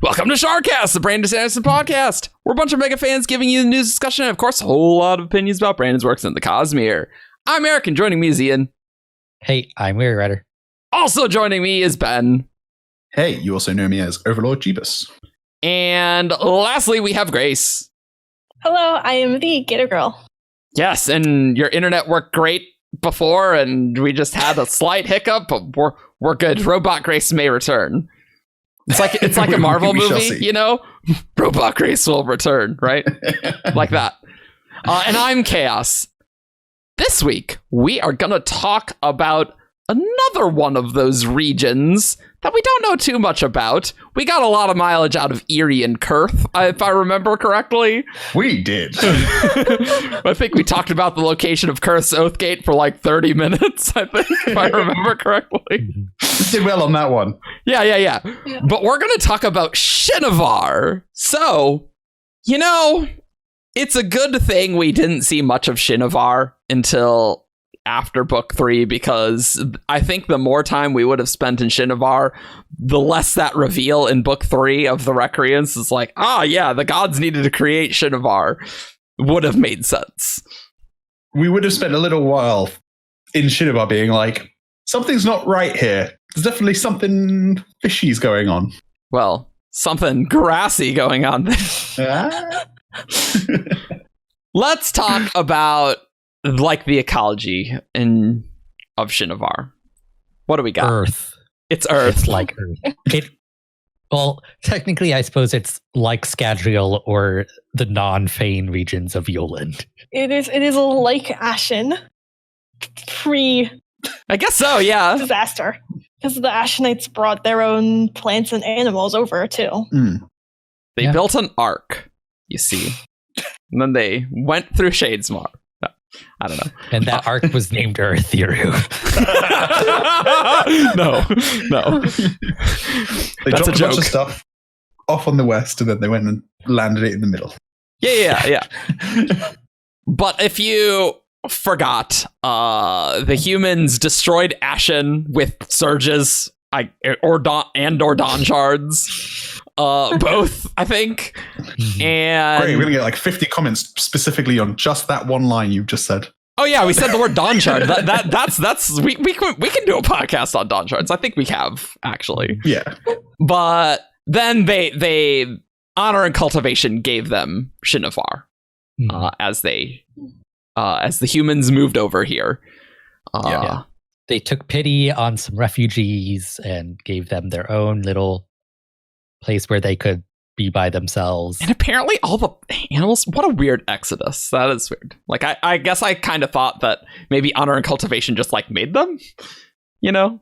Welcome to Shardcast, the Brandon Sanderson podcast. We're a bunch of mega fans giving you the news discussion and, of course, a whole lot of opinions about Brandon's works in the Cosmere. I'm Eric, and joining me is Ian. Hey, I'm WeiryWriter. Also joining me is Ben. Hey, you also know me as Overlord Jebus. And lastly, we have Grace. Hello, I am the thegatorgirl. Yes, and your internet worked great before, and we just had a slight hiccup, but we're good. Robot Grace may return. It's like a Marvel movie, you know? Robot Grace will return, right? Like that. And I'm Chaos. This week, we are going to talk about another one of those regions that we don't know too much about. We got a lot of mileage out of Eerie and Kurth, if I remember correctly. We did. I think we talked about the location of Kurth's Oathgate for like 30 minutes, I think, if I remember correctly. Did well on that one. Yeah. But we're going to talk about Shinovar. So, you know, it's a good thing we didn't see much of Shinovar until after book 3, because I think the more time we would have spent in Shinovar, the less that reveal in book 3 of the Recreants is like, yeah, the gods needed to create Shinovar would have made sense. We would have spent a little while in Shinovar being like, something's not right here. There's definitely something fishy's going on. Well, something grassy going on there. Let's talk about like the ecology of Shinovar. What do we got? Earth. It's Earth. It's like Earth. Well, technically, I suppose it's like Scadrial or the non-Fane regions of Yoland. It is like Ashen pre-disaster. I guess so, yeah. Because the Ashenites brought their own plants and animals over, too. They built an ark, you see. And then they went through Shadesmar. I don't know. And that arc was named Earthiru. No. They That's dropped a a joke. bunch of stuff off on the west, and then they went and landed it in the middle. Yeah. But if you forgot, the humans destroyed Ashen with surges, or dawn shards. Both, I think. And Great, we're gonna get like 50 comments specifically on just that one line you've just said. Oh yeah, we said the word dawn shard. That's we can do a podcast on dawn shards. I think we have, actually. Yeah. But then they Honor and Cultivation gave them Shinovar as the humans moved over here. Yeah. They took pity on some refugees and gave them their own little place where they could be by themselves. And apparently all the animals, what a weird exodus. That is weird. Like, I guess I kind of thought that maybe Honor and Cultivation just like made them, you know?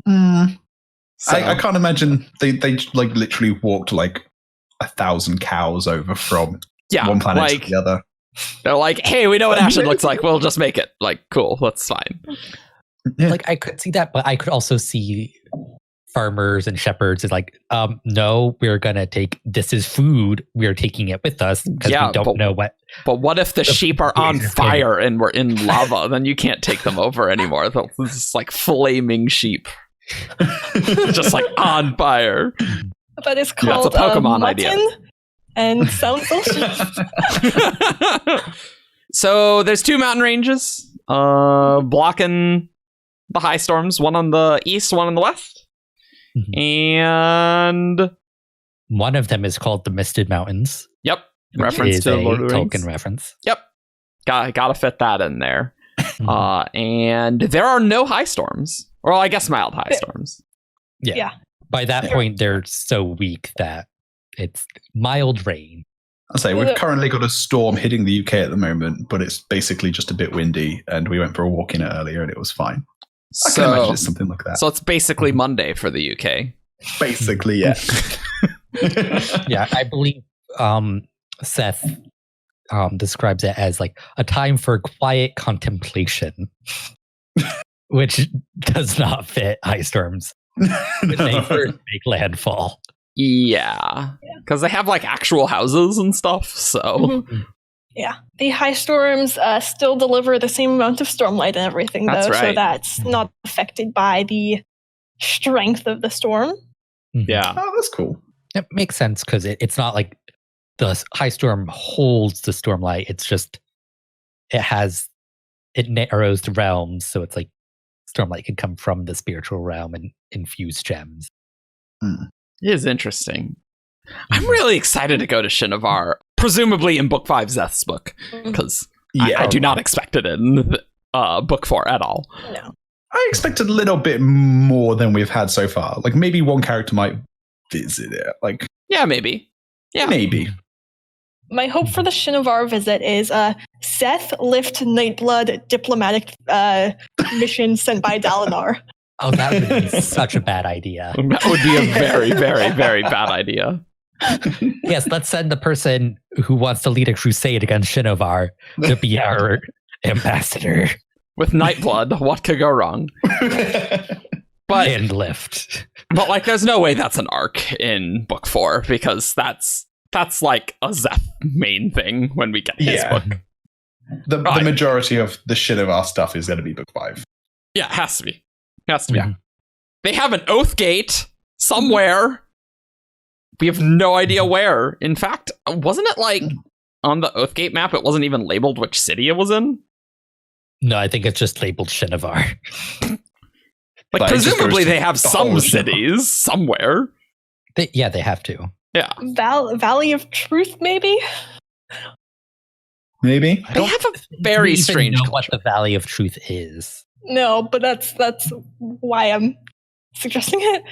So. I can't imagine they like literally walked like 1,000 cows over from one planet to the other. They're like, hey, we know what Ashen looks like. We'll just make it. Like, cool, that's fine. Yeah. Like, I could see that, but I could also see farmers and shepherds is like, no, we're gonna take this is food, we're taking it with us because we don't know what. But what if the sheep are on fire and we're in lava? Then you can't take them over anymore. This is like flaming sheep. Just like on fire. But it's called that's a Pokemon idea. And sounds delicious. So there's 2 mountain ranges blocking the high storms, one on the east, one on the west. And one of them is called the Misted Mountains. Yep. Reference to Lord of the Rings. Tolkien reference. Yep. Gotta fit that in there. And there are no high storms. Or I guess mild high storms. Yeah. By that point, they're so weak that it's mild rain. I'll say we've currently got a storm hitting the UK at the moment, but it's basically just a bit windy, and we went for a walk in it earlier and it was fine. I can imagine it's something like that. So it's basically Monday for the UK. Basically, yeah. Yeah, I believe Seth describes it as like a time for quiet contemplation, which does not fit ice storms when they first make landfall. Yeah, because they have like actual houses and stuff, so... Yeah, the high storms still deliver the same amount of stormlight and everything, though, that's right. So that's not affected by the strength of the storm. Yeah. Oh, that's cool. It makes sense because it's not like the high storm holds the stormlight. It's just it narrows the realms, so it's like stormlight can come from the spiritual realm and infuse gems. It is interesting. I'm really excited to go to Shinovar, presumably in Book 5 Zeth's book, because I do not expect it in Book 4 at all. No. I expected a little bit more than we've had so far. Like maybe one character might visit it. Like maybe. Yeah, maybe. My hope for the Shinovar visit is Seth lift Nightblood diplomatic mission sent by Dalinar. Oh, that would be such a bad idea. That would be a very, very, very bad idea. Yes, let's send the person who wants to lead a crusade against Shinovar to be our ambassador. With Nightblood, what could go wrong? And lift. But like, there's no way that's an arc in Book 4 because that's like a Zeth main thing when we get his book. The majority of the Shinovar stuff is going to be Book 5. Yeah, it has to be. Yeah. They have an oath gate somewhere. We have no idea where. In fact, wasn't it like on the oath gate map? It wasn't even labeled which city it was in. No, I think it's just labeled Shinovar. Like, presumably they have some cities somewhere. They have to. Yeah. Valley of Truth, maybe? Maybe. They have a very strange know culture. what the Valley of Truth is. No, but that's why I'm suggesting it.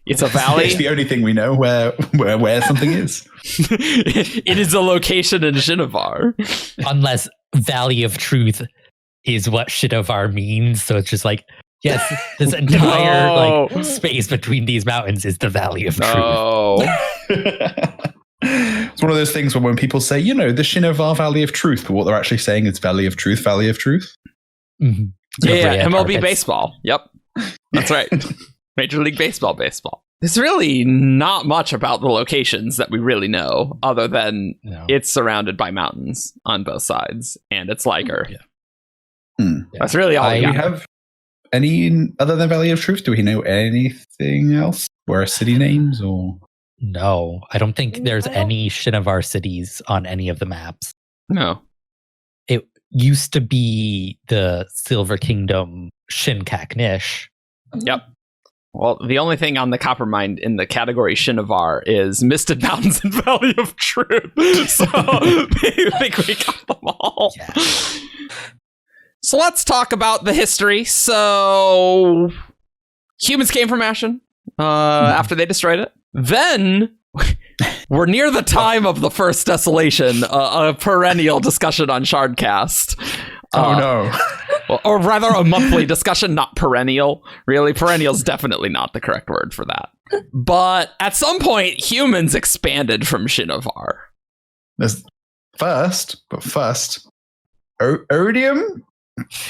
It's a valley. It's the only thing we know where something is. It is a location in Shinovar. Unless Valley of Truth is what Shinovar means. So it's just like, yes, this entire space between these mountains is the Valley of Truth. It's one of those things where when people say, the Shinovar Valley of Truth, but what they're actually saying is Valley of Truth, Valley of Truth. Mm-hmm. Yeah, MLB baseball. Yep. That's right. Major League Baseball. There's really not much about the locations that we really know, other than it's surrounded by mountains on both sides, and it's Liger. That's really all we got. Do we have any other than Valley of Truth? Do we know anything else? Where are city names or? No, I don't think there's any Shinovar cities on any of the maps. No. It used to be the Silver Kingdom Shin Kaknish. Yep. Well, the only thing on the Coppermind in the category Shinovar is Misted Mountains and Valley of Truth. So I think we got them all. Yeah. So let's talk about the history. So humans came from Ashen after they destroyed it. Then we're near the time of the first desolation, a perennial discussion on Shardcast. Or rather a monthly discussion, not perennial. Really, perennial is definitely not the correct word for that. But at some point, humans expanded from Shinovar. First, Odium?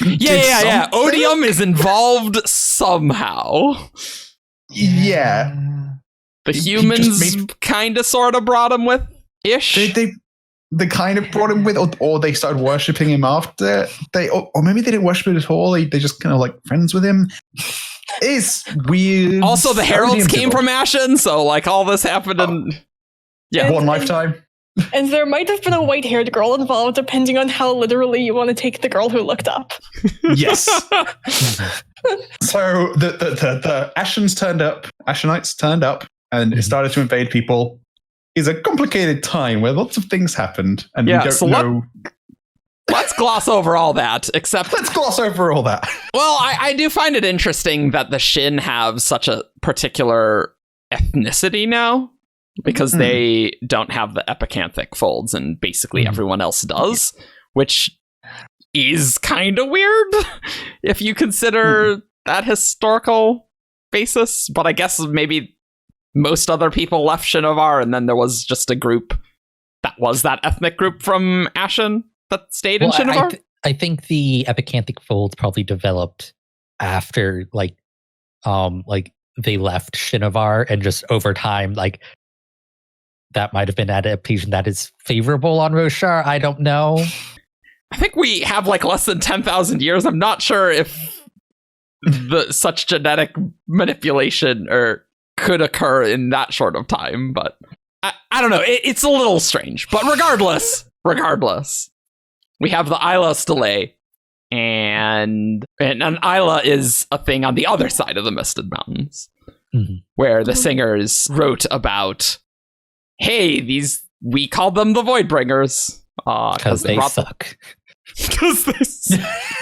Yeah. Odium is involved somehow. Yeah. The humans kind of sort of brought him with-ish. They kind of brought him with, or they started worshipping him after. Or maybe they didn't worship him at all. They just kind of like friends with him. It's weird. Also, the heralds came from Ashen, so like all this happened in one lifetime. And there might have been a white-haired girl involved, depending on how literally you want to take the girl who looked up. Yes. So the Ashenites turned up, and it started to invade people. Is a complicated time where lots of things happened, and we don't know. Let's gloss over all that. Let's gloss over all that. Well, I do find it interesting that the Shin have such a particular ethnicity now, because they don't have the epicanthic folds, and basically everyone else does, which is kind of weird if you consider that historical basis. But I guess maybe most other people left Shinovar, and then there was just a group that was that ethnic group from Ashen that stayed in Shinovar. I think the epicanthic folds probably developed after, like they left Shinovar, and just over time, like that might have been adaptation that is favorable on Roshar. I don't know. I think we have like less than 10,000 years. I'm not sure if such genetic manipulation or could occur in that short of time, but I don't know. It's a little strange, but regardless, we have the Isla delay, and an Isla is a thing on the other side of the Misted Mountains, where the singers wrote about, hey, we called them the Voidbringers because they suck. Because this,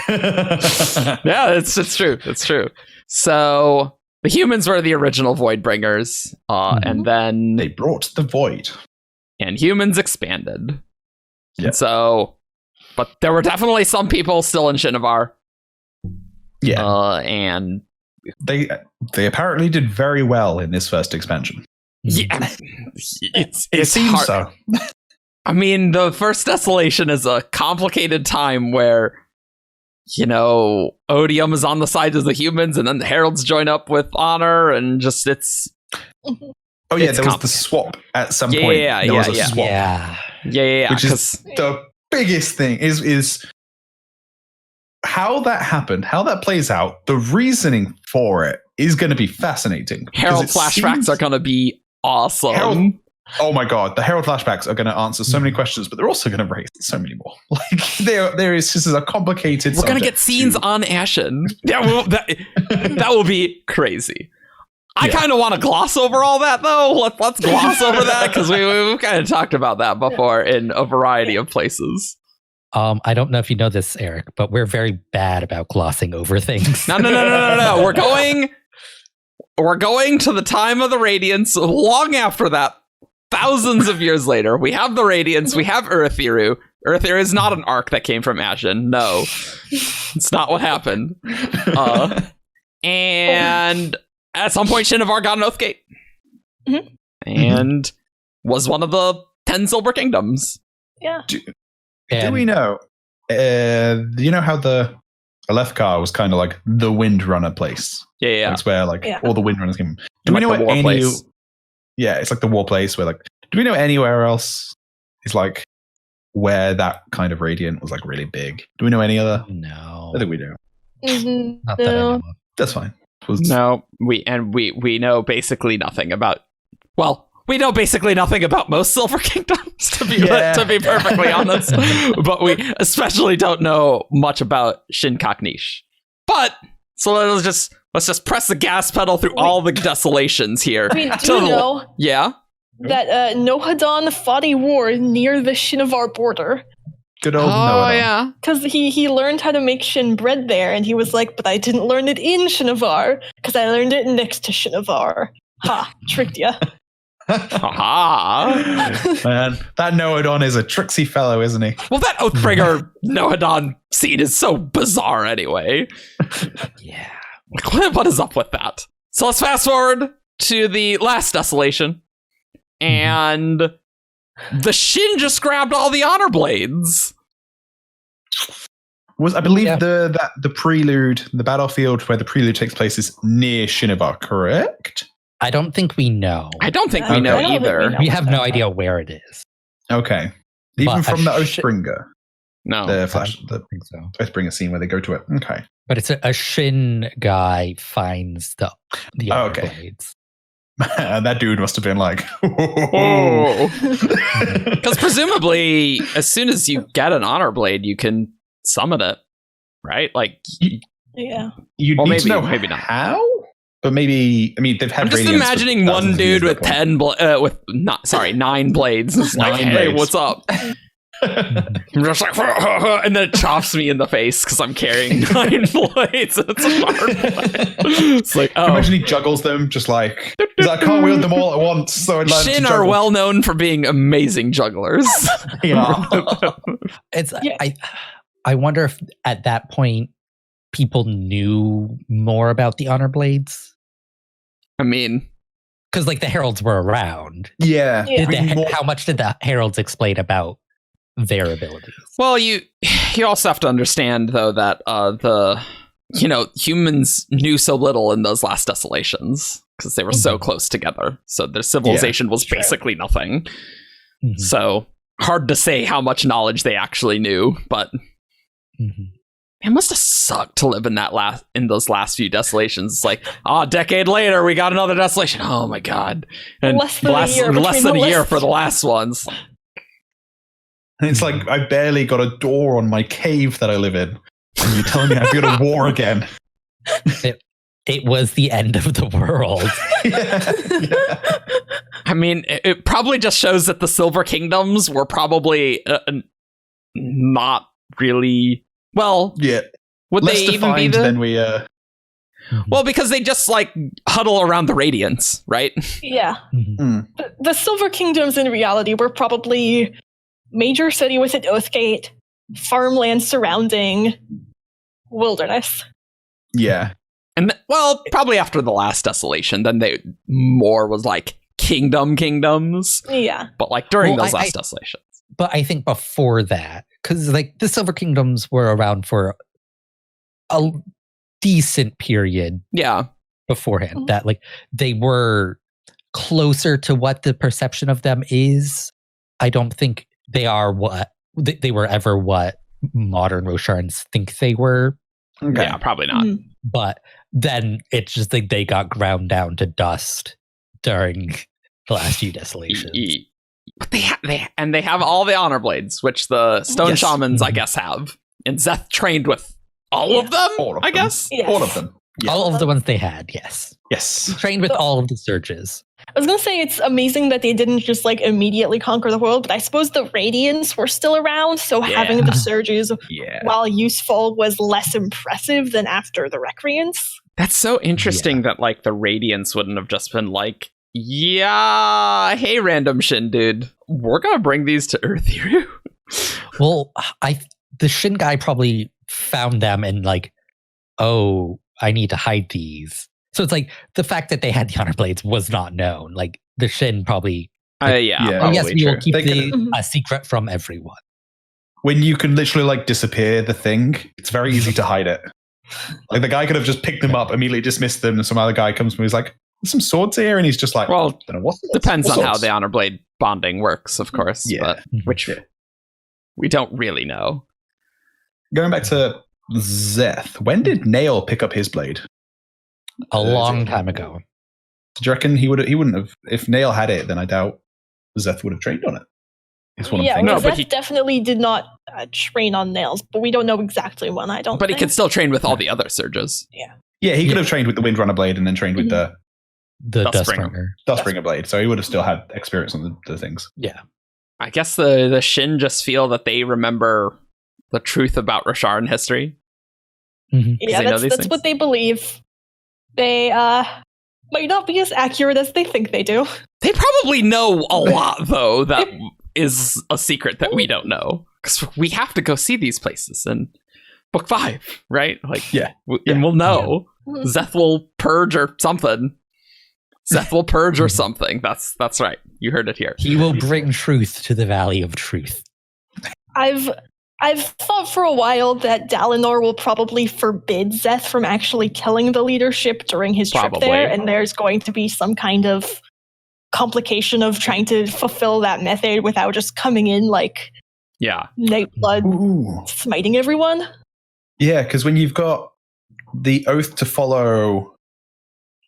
yeah, it's true. It's true. So the humans were the original Voidbringers, and then they brought the void, and humans expanded. Yeah. And so, but there were definitely some people still in Shinovar. Yeah, and they apparently did very well in this first expansion. Yeah, it seems hard. so. I mean, the first Desolation is a complicated time where, Odium is on the side of the humans, and then the Heralds join up with Honor, and just it's. Oh yeah, there was the swap at some point. There was a swap. Yeah. Which is the biggest thing is how that happened, how that plays out. The reasoning for it is going to be fascinating. Herald flashbacks are going to be awesome. Oh my god, the Herald flashbacks are going to answer so many questions, but they're also going to raise so many more. Like there is just a complicated. We're going to get scenes on Ashen. That will be crazy. I kind of want to gloss over all that though. Let's gloss over that because we've kind of talked about that before in a variety of places. I don't know if you know this, Eric, but we're very bad about glossing over things. No. We're going to the time of the Radiance. Long after that, thousands of years later, we have the Radiance. We have Urithiru. Urithiru is not an arc that came from Ashen. No, it's not what happened. And at some point, Shinovar got an Oathgate, and was one of the 10 Silver Kingdoms. Yeah. Do we know? You know how the Alethkar was kind of like the Windrunner place? Yeah. It's where all the Windrunners came. Do we know the war place? Yeah, it's like the war place where do we know anywhere else is like where that kind of radiant was like really big? Do we know any other? No. I think we do. Not that I know of. That's fine. No, we know basically nothing about. Well, we know basically nothing about most Silver Kingdoms, to be perfectly honest. But we especially don't know much about Shin Kaknish. But so let's just press the gas pedal through all the desolations here. I mean, do you know that Nohadon fought a war near the Shinovar border? Good old Nohadon. Yeah. Because he learned how to make Shin bread there, and he was like, but I didn't learn it in Shinovar, because I learned it next to Shinovar. Ha, tricked ya. Man, that Nohadon is a tricksy fellow, isn't he? Well, that Oathbringer Nohadon scene is so bizarre anyway. Yeah. What is up with that? So let's fast forward to the last Desolation. And the Shin just grabbed all the honor blades. I believe the prelude, the battlefield where the prelude takes place is near Shinovar, correct? I don't think we know. I don't think we know either. We have no idea where it is. Okay. Even from the Oathbringer. No. The I think so. Oathbringer scene where they go to it. Okay. But it's a Shin guy finds the honor blades. And that dude must have been like, because presumably as soon as you get an honor blade you can summon it, right? Like yeah, you need to know maybe not how, but maybe they've had. I'm just imagining one dude with 9 blades. It's like, hey, what's up? I'm just like, and then it chops me in the face because I'm carrying 9 blades. It's a hard blade. It's like, imagine he juggles them just like, he's like, I can't wield them all at once. So I'd learn Shin are well known for being amazing jugglers. I wonder if at that point people knew more about the honor blades. I mean, because like the heralds were around. Yeah. How much did the heralds explain about their abilities? Well, you also have to understand though that humans knew so little in those last desolations because they were so close together. So their civilization was basically nothing. So hard to say how much knowledge they actually knew, but It must have sucked to live in those last few desolations. It's like, a decade later, we got another desolation. Oh my god! And Less than a year for the last ones. And it's like I barely got a door on my cave that I live in, and you're telling me I've got a war again. It was the end of the world. Yeah. I mean, it probably just shows that the Silver Kingdoms were probably not really well. Yeah. Would Less they even be defined than we? Well, because they just like huddle around the Radiants, right? Yeah. Mm-hmm. The Silver Kingdoms in reality were probably major city with an Oathgate, farmland surrounding, wilderness. Yeah. And probably after the last desolation, then they more was like kingdoms. Yeah. But like during those last desolations. But I think before that, because like the Silver Kingdoms were around for a decent period. Yeah. Beforehand, that like they were closer to what the perception of them is. I don't think they are what they were ever what modern Rosharans think they were. Okay. Yeah, probably not. Mm. But then it's just like they got ground down to dust during the last few desolations. But they have all the honor blades, which the Stone Shamans, I guess, have. And Szeth trained with all of them, I guess? Yes. All of them. Yeah. All of the ones they had, yes. Yes. Trained with all of the surges. I was going to say it's amazing that they didn't just like immediately conquer the world, but I suppose the Radiants were still around, so having the surges, while useful, was less impressive than after the Recreants. That's so interesting that like the Radiants wouldn't have just been like, yeah, hey, random Shin dude, we're going to bring these to Earth. Well, the Shin guy probably found them and like, oh, I need to hide these. So it's like the fact that they had the honor blades was not known. Like the Shin probably, yes, we will keep a secret from everyone. When you can literally like disappear the thing, it's very easy to hide it. Like the guy could have just picked them up, immediately dismissed them, and some other guy comes and he's like, "There's some swords here," and he's just like, "Well, don't know what depends on how the honor blade bonding works, of course." But which we don't really know. Going back to Szeth, when did Nail pick up his blade? A long time ago. Do you reckon he wouldn't have? If Nail had it, then I doubt Szeth would have trained on it. Szeth definitely did not train on Nails, but we don't know exactly when. But he could still train with all the other surges. Yeah, he could have trained with the Windrunner blade and then trained with the Dustbringer blade. So he would have still had experience on the things. Yeah, I guess the Shin just feel that they remember the truth about Roshar history. Mm-hmm. Yeah, that's what they believe. They might not be as accurate as they think they do. They probably know a lot, though, that is a secret that we don't know. Because we have to go see these places in Book 5, right? Like, and we'll know. Yeah. Szeth will purge or something. Szeth will purge or something. That's right. You heard it here. He will bring truth to the Valley of Truth. I've thought for a while that Dalinar will probably forbid Szeth from actually killing the leadership during his trip there, and there's going to be some kind of complication of trying to fulfill that method without just coming in like Nightblood smiting everyone. Yeah, because when you've got the oath to follow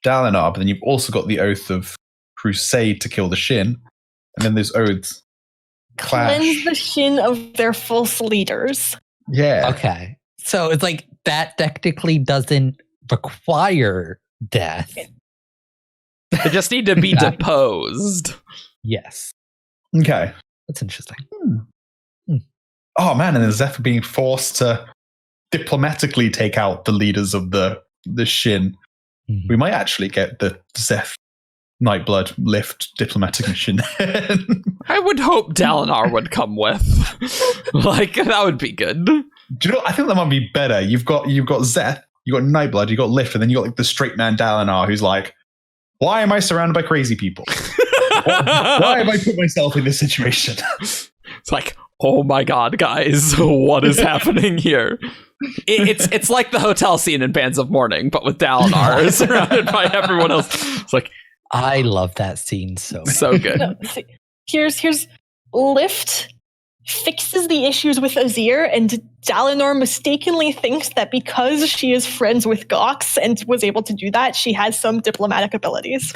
Dalinar, but then you've also got the oath of Crusade to kill the Shin, and then there's oaths. Cleanse the Shin of their false leaders. Yeah. Okay. So it's like that technically doesn't require death. They just need to be deposed. Yes. Okay. That's interesting. Oh man, and then Szeth being forced to diplomatically take out the leaders of the Shin. Mm-hmm. We might actually get the Szeth Nightblood lift diplomatic mission. I would hope Dalinar would come with. Like, that would be good. Do you know? I think that might be better. You've got Szeth, you got Nightblood, you got Lift, and then you got like the straight man Dalinar, who's like, "Why am I surrounded by crazy people? Why have I put myself in this situation?" It's like, oh my god, guys, what is happening here? It's like the hotel scene in Bands of Mourning, but with Dalinar surrounded by everyone else. It's like, I love that scene so good. No, see, here's Lift fixes the issues with Azir, and Dalinar mistakenly thinks that because she is friends with Gox and was able to do that, she has some diplomatic abilities.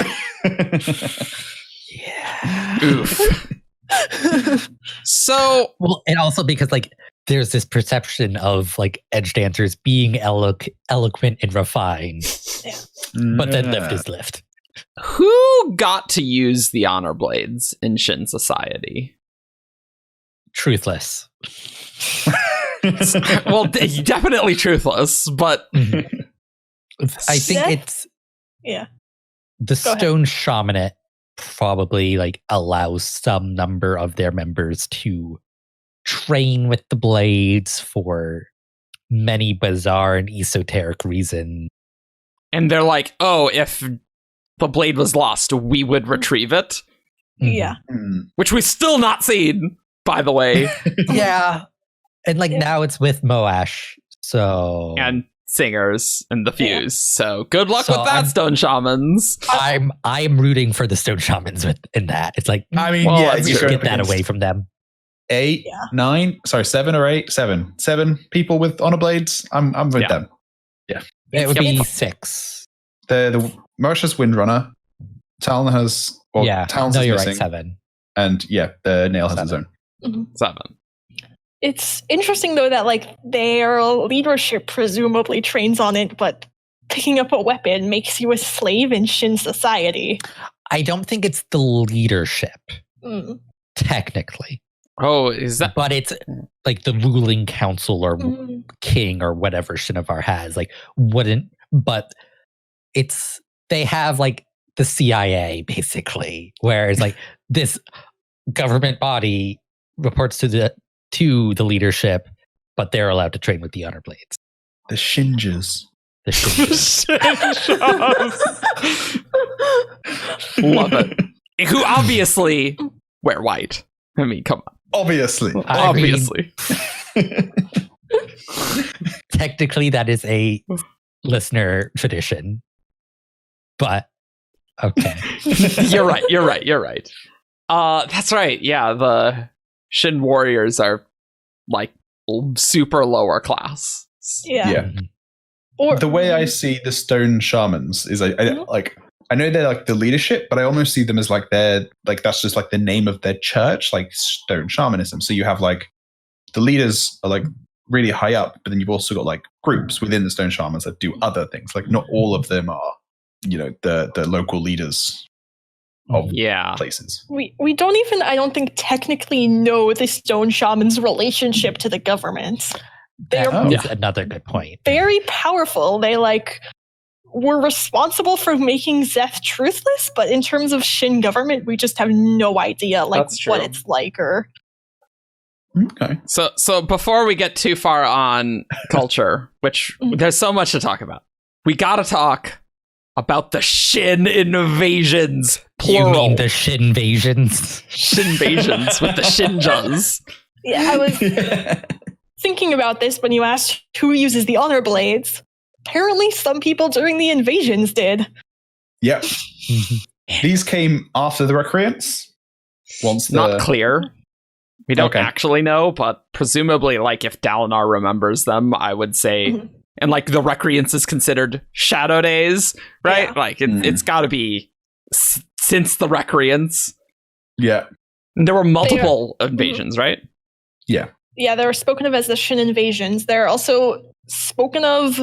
Yeah. Oof. So, well, and also because like there's this perception of like edge dancers being eloquent and refined, but then lift is lift. Who got to use the honor blades in Shin society? Truthless. Well, definitely truthless, but I think it's the Stone Shamanate probably like allows some number of their members to train with the blades for many bizarre and esoteric reasons. And they're like, oh, if the blade was lost, we would retrieve it. Yeah. Which we've still not seen, by the way. Yeah. And like now it's with Moash. So and singers and the Fuse. So good luck with that, Stone Shamans. I'm rooting for the Stone Shamans in that. It's like, I mean, let's just get that away from them. 7 or 8, 7 people with honor blades. I'm with them. Yeah, it would be 6. The Mauritius Windrunner, Talon has Talon's you're missing, right, 7, and the Nail has his own 7. It's interesting though that like their leadership presumably trains on it, but picking up a weapon makes you a slave in Shin society. I don't think it's the leadership, technically. Oh, is that? But it's like the ruling council or king or whatever Shinovar has. Like, wouldn't, but they have like the CIA basically, whereas like this government body reports to the leadership, but they're allowed to train with the honor blades. The Shinjas. Love it. Who obviously wear white. I mean, come on. Obviously. Technically, that is a listener tradition. But, okay. You're right. That's right. Yeah, the Shin warriors are like super lower class. Yeah. Or the way I see the Stone Shamans is I know they're like the leadership, but I almost see them as like they're like that's just like the name of their church, like Stone Shamanism. So you have like the leaders are like really high up, but then you've also got like groups within the Stone Shamans that do other things. Like not all of them are, the local leaders of places. We don't even, I don't think, technically know the Stone Shamans' relationship to the government. That's another good point. Very powerful. They were responsible for making Szeth truthless, but in terms of Shin government, we just have no idea what it's like or. Okay. So before we get too far on culture, which there's so much to talk about, we gotta talk about the Shin Invasions. Plural. You mean the Shin Invasions? Shin Invasions with the Shinjas. Yeah, I was thinking about this when you asked who uses the honor blades. Apparently some people during the invasions did. Yep. These came after the recreants? Not clear. We don't actually know, but presumably, like, if Dalinar remembers them, I would say, and like the recreants is considered shadow days, right? Yeah. Like it's got to be since the recreants. Yeah. And there were multiple invasions, right? Yeah. Yeah, they were spoken of as the Shin Invasions. They're also spoken of,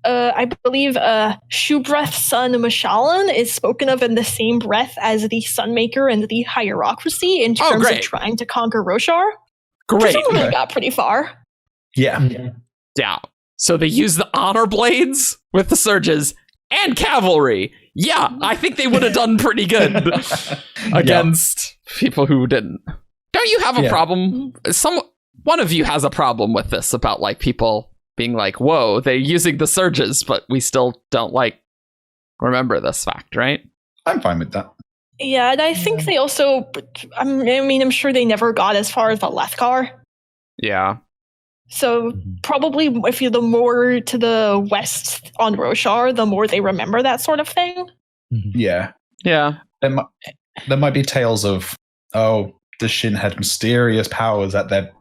I believe, Shubreath's son Mashalan is spoken of in the same breath as the Sunmaker and the Hierocracy in terms of trying to conquer Roshar. Great. Presumably got pretty far. Yeah. So they use the honor blades with the surges and cavalry. Yeah, I think they would have done pretty good against people who didn't. Don't you have a problem? One of you has a problem with this about like people being like, whoa, they're using the surges, but we still don't like remember this fact, right? I'm fine with that. Yeah, and I think they also, I'm sure they never got as far as the Lethkar. Yeah. So probably if you're the more to the west on Roshar, the more they remember that sort of thing. Yeah. Yeah. There might be tales of, the Shin had mysterious powers at their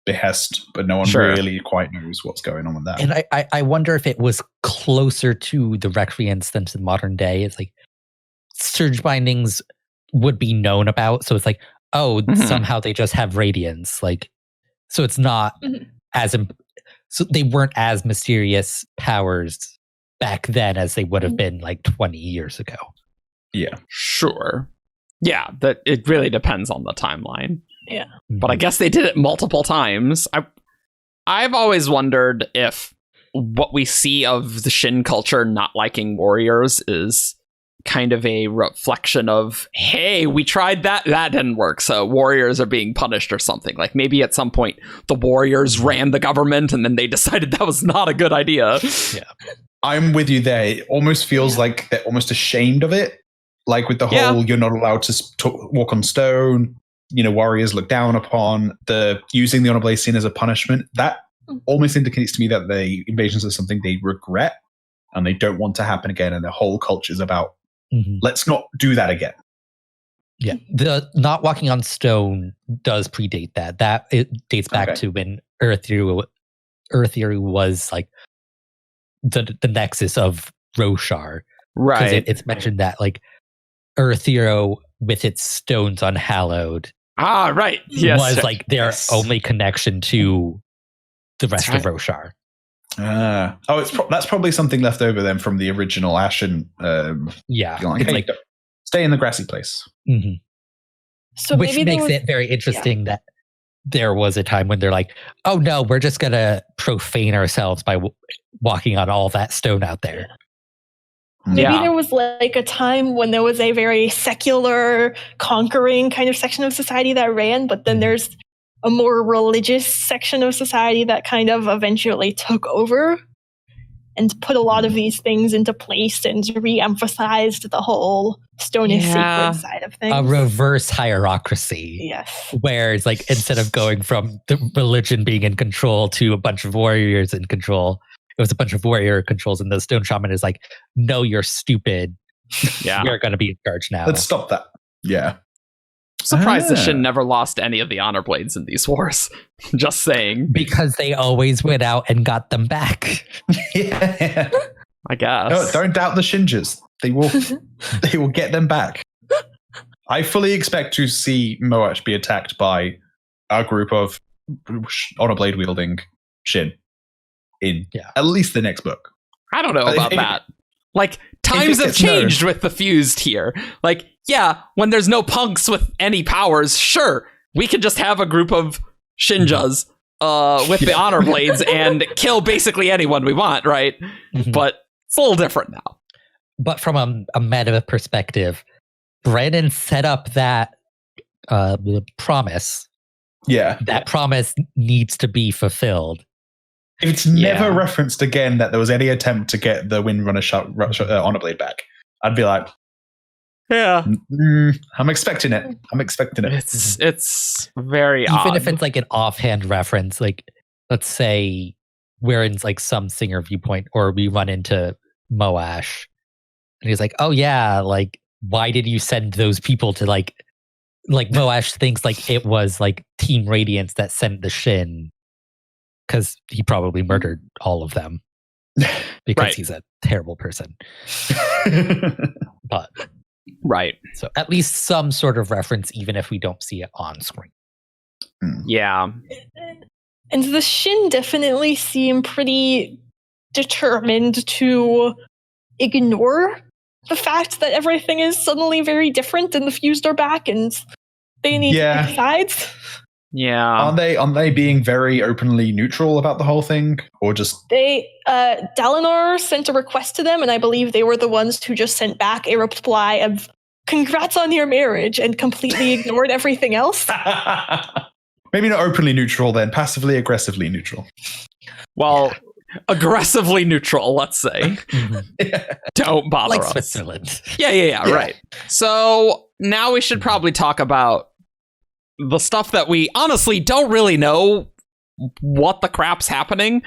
behest, but no one really quite knows what's going on with that. And I wonder if it was closer to the Recreants than to the modern day. It's like surge bindings would be known about, so it's like, somehow they just have radiance, like, so it's not as so they weren't as mysterious powers back then as they would have been like 20 years ago. Yeah, sure. Yeah, that it really depends on the timeline. Yeah. But I guess they did it multiple times. I've always wondered if what we see of the Shin culture not liking warriors is kind of a reflection of, hey, we tried that didn't work, so warriors are being punished or something. Like maybe at some point the warriors ran the government and then they decided that was not a good idea. Yeah. I'm with you there. It almost feels like they're almost ashamed of it. Like with the whole, you're not allowed to walk on stone, warriors look down upon, the using the honor blade scene as a punishment. That almost indicates to me that the invasions are something they regret and they don't want to happen again. And their whole culture is about, let's not do that again. Yeah. The not walking on stone does predate that. That it dates back to when Earth Theory was like the nexus of Roshar. Right. Because it's mentioned that like Earth Hero with its stones unhallowed. Ah, right. Yes. Was like their only connection to the rest of Roshar. That's probably something left over then from the original Ashen. Like, stay in the grassy place. So which makes it very interesting that there was a time when they're like, oh no, we're just gonna profane ourselves by walking on all that stone out there. Maybe there was like a time when there was a very secular, conquering kind of section of society that ran, but then there's a more religious section of society that kind of eventually took over and put a lot of these things into place and re-emphasized the whole stone is sacred side of things. A reverse hierarchy. Yes. Where it's like, instead of going from the religion being in control to a bunch of warriors in control, it was a bunch of warrior controls, and the Stone Shaman is like, no, you're stupid. We're going to be in charge now. Let's stop that. Yeah. Surprised the Shin never lost any of the honor blades in these wars. Just saying. Because they always went out and got them back. Yeah. I guess. No, don't doubt the Shinjas. They will get them back. I fully expect to see Moash be attacked by a group of honor blade wielding Shin in at least the next book. I don't know about that. Like, times have changed with the fused here. Like, when there's no punks with any powers, sure, we can just have a group of Shinjas with the honor blades and kill basically anyone we want, right? But it's a little different now. But from a meta perspective, Brandon set up that promise. Yeah. That promise needs to be fulfilled. If it's never referenced again that there was any attempt to get the Windrunner honor blade back, I'd be like, I'm expecting it. It's very odd. Even if it's like an offhand reference, like let's say we're in like some singer viewpoint, or we run into Moash, and he's like, "Oh yeah, like why did you send those people to like Moash thinks like it was like Team Radiance that sent the Shin." Because he probably murdered all of them because he's a terrible person. But so at least some sort of reference, even if we don't see it on screen. Yeah. And the Shin definitely seem pretty determined to ignore the fact that everything is suddenly very different and the fused are back and they need to pick sides. Yeah. Aren't they being very openly neutral about the whole thing? Or just Dalinar sent a request to them, and I believe they were the ones who just sent back a reply of congrats on your marriage and completely ignored everything else. Maybe not openly neutral then, passively aggressively neutral. Well, aggressively neutral, let's say. Don't bother like us. Switzerland. Yeah, right. So now we should probably talk about the stuff that we honestly don't really know what the crap's happening,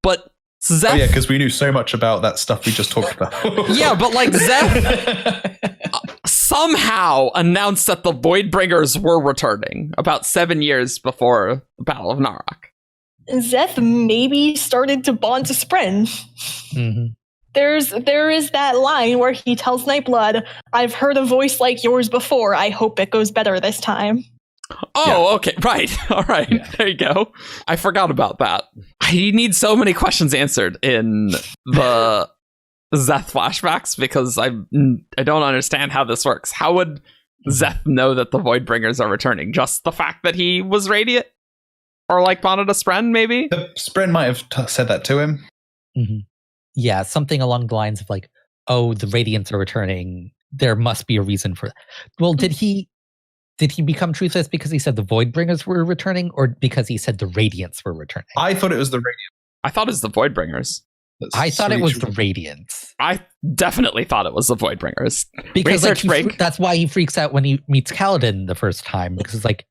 but Zeph... Oh yeah, because we knew so much about that stuff we just talked about. Yeah, but like Zeph somehow announced that the Voidbringers were returning about 7 years before the Battle of Narok. Zeth maybe started to bond to Spren. Mm-hmm. There is that line where he tells Nightblood, "I've heard a voice like yours before. I hope it goes better this time." Oh, okay. Right. All right. Yeah. There you go. I forgot about that. I need so many questions answered in the Zeth flashbacks because I don't understand how this works. How would Zeth know that the Voidbringers are returning? Just the fact that he was radiant? Or like bonded to Spren, maybe? The Spren might have said that to him. Mm-hmm. Yeah, something along the lines of like, oh, the Radiants are returning. There must be a reason for that. Well, did he become truthless because he said the Voidbringers were returning, or because he said the Radiants were returning? I thought it was the Radiant. I thought it was the Voidbringers. I thought it was the Radiants. I definitely thought it was the Voidbringers. Because like, that's why he freaks out when he meets Kaladin the first time, because it's like,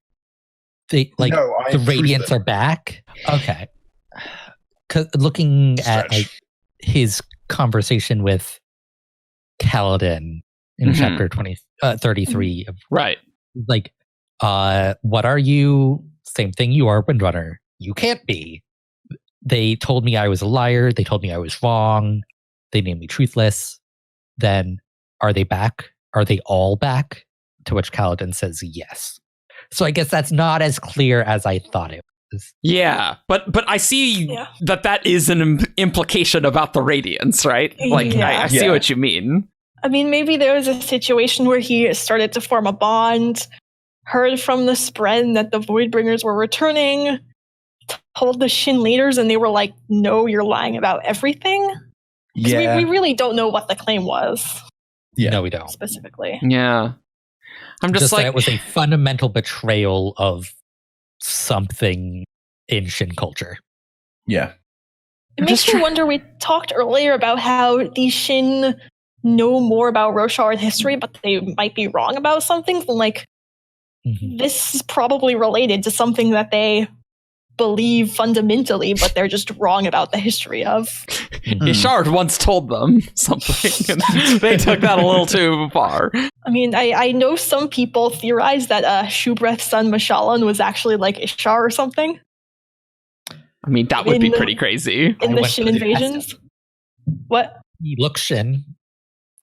the Radiants are back. Okay. Because looking at like his conversation with Kaladin in chapter 33 of right, like, what are you? Same thing you are, Windrunner. You can't be. They told me I was a liar. They told me I was wrong. They named me truthless. Then are they back? Are they all back? To which Kaladin says yes. So I guess that's not as clear as I thought it was. Yeah, but I see that is an implication about the Radiance, right? Like, I see what you mean. I mean, maybe there was a situation where he started to form a bond, heard from the Spren that the Voidbringers were returning, told the Shin leaders, and they were like, no, you're lying about everything. Yeah. We really don't know what the claim was. Yeah. No, we don't. Specifically. Yeah. I'm just like, it was a fundamental betrayal of something in Shin culture. Yeah. It makes me wonder, we talked earlier about how these Shin know more about Roshar history, but they might be wrong about something. And like, this is probably related to something that they believe fundamentally, but they're just wrong about the history of. Shard once told them something, and they took that a little too far. I mean, I know some people theorize that Shubreth's son Mashalan was actually like Ishar or something. I mean, that would be pretty crazy. In the Shin Invasions. What? He looks Shin.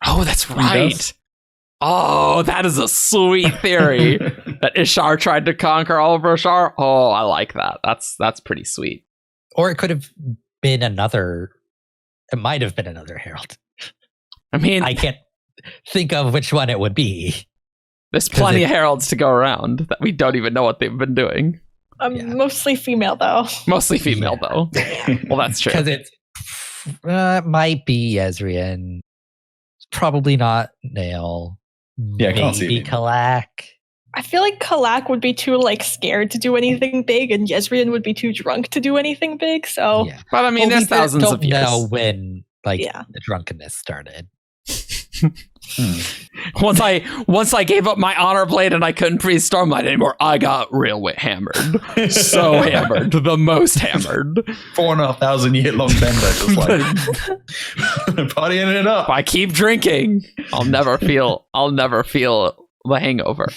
Oh, that's right. Oh, that is a sweet theory that Ishar tried to conquer all of Roshar. Oh, I like that. That's pretty sweet. Or it could have been another. It might have been another herald. I mean, I can't think of which one it would be. There's plenty of heralds to go around that we don't even know what they've been doing. Mostly female, though. Mostly female, though. Well, that's true. Because it might be Ezrean. Probably not Nail. Yeah, I can't see maybe Kalak. I feel like Kalak would be too like scared to do anything big, and Yezrian would be too drunk to do anything big. So, but I mean, there's thousands of years. Know when the drunkenness started. Once I gave up my honor blade and I couldn't freeze Stormlight anymore, I got real hammered. So hammered, the most hammered. 4,500 year long bender, just like partying it up. If I keep drinking, I'll never feel the hangover.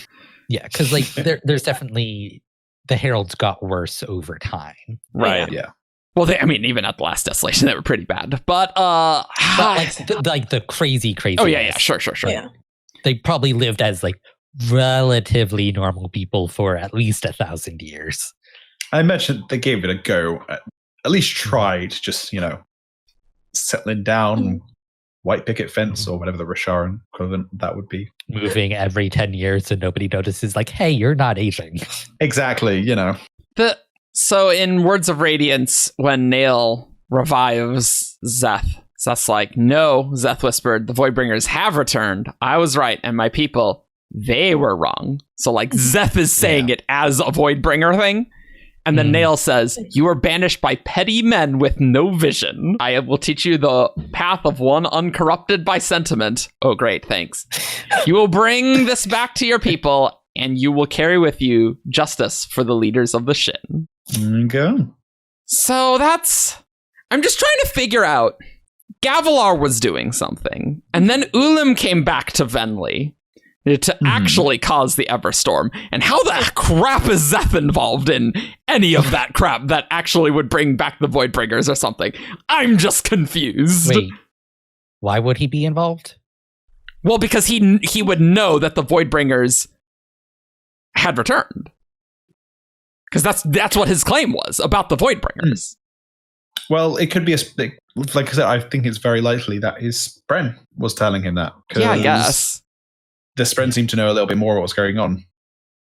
Yeah, because like there's definitely the heralds got worse over time. Right. Yeah. Well, even at the last Desolation, they were pretty bad. But the crazy. Oh yeah, sure. Yeah. They probably lived as like relatively normal people for at least 1,000 years. I imagine they gave it a go. At least tried, just settling down, white picket fence or whatever the Roshar equivalent that would be. Moving every 10 years and nobody notices. Like, hey, you're not aging. Exactly. So in Words of Radiance, when Nail revives Zeth, Zeth's like, no, Zeth whispered, the Voidbringers have returned. I was right, and my people, they were wrong. So like Zeth is saying it as a Voidbringer thing. And then Nail says, you were banished by petty men with no vision. I will teach you the path of one uncorrupted by sentiment. Oh, great, thanks. You will bring this back to your people, and you will carry with you justice for the leaders of the Shin. Okay. So I'm just trying to figure out, Gavilar was doing something, and then Ulim came back to Venli. to actually cause the Everstorm. And how the crap is Zeth involved in any of that crap that actually would bring back the Voidbringers or something? I'm just confused. Wait, why would he be involved? Well, because he would know that the Voidbringers had returned. Because that's what his claim was about the Voidbringers. Well, it could be like I said, I think it's very likely that his Spren was telling him that. Yeah, I guess. The Spren seem to know a little bit more of what's going on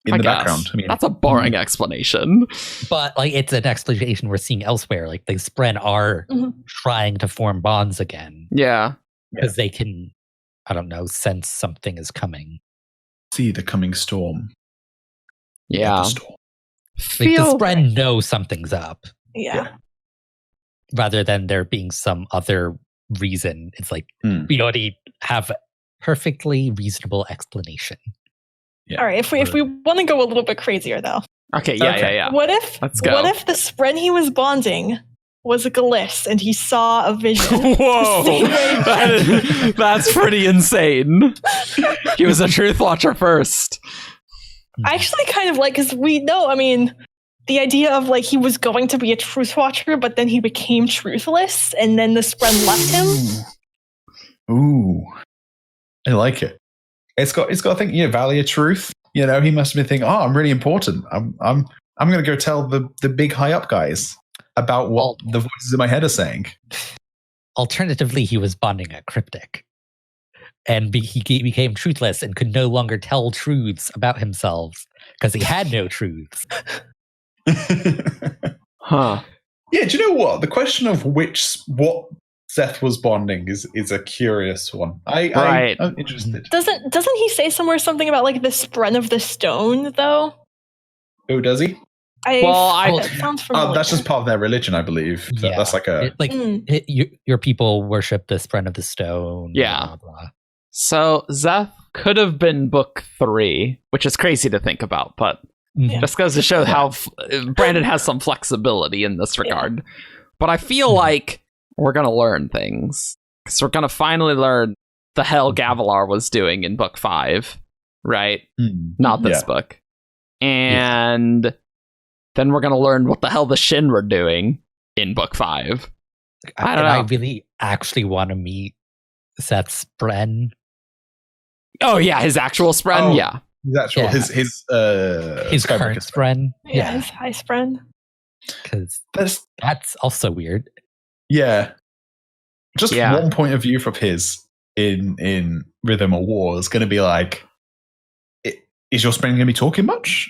in the background. I mean, that's a boring explanation. But like, it's an explanation we're seeing elsewhere. Like the Spren are trying to form bonds again. Yeah. Because they can, I don't know, sense something is coming. See the coming storm. Yeah. Like the Spren know something's up. Yeah. Rather than there being some other reason. It's like, we already have a perfectly reasonable explanation. Yeah. All right, if we want to go a little bit crazier, though. Okay, yeah. Let's go. What if the Spren he was bonding was a Glyphs and he saw a vision? Whoa! That's pretty insane. He was a Truth Watcher first. I actually kind of like, because we know, I mean, the idea of like he was going to be a Truth Watcher, but then he became truthless, and then the Spren left him. Ooh, I like it. It's got to think, Valley of Truth. He must have been thinking, I'm really important. I'm going to go tell the big high up guys about what the voices in my head are saying. Alternatively, he was bonding a cryptic. And he became truthless and could no longer tell truths about himself because he had no truths. Huh. Yeah, do you know what? The question of what Zeth was bonding is a curious one. I'm interested. Doesn't he say somewhere something about like the Spren of the Stone, though? Oh, does he? That sounds familiar. That's just part of their religion, I believe. Yeah. That's like your people worship the Spren of the Stone. Yeah. Blah, blah. So Zeth could have been book 3, which is crazy to think about, but just goes to show how Brandon has some flexibility in this regard. Yeah. But I feel like we're going to learn things. Because we're going to finally learn the hell Gavilar was doing in book 5, right? Not this book. And then we're going to learn what the hell the Shin were doing in book 5. I don't know. I really actually want to meet Seth's Spren. Oh yeah, his actual Spren. His current Spren. Yeah, his high Spren. Because that's also weird. Yeah, just one point of view from his in Rhythm of War is going to be like, is your Spren going to be talking much?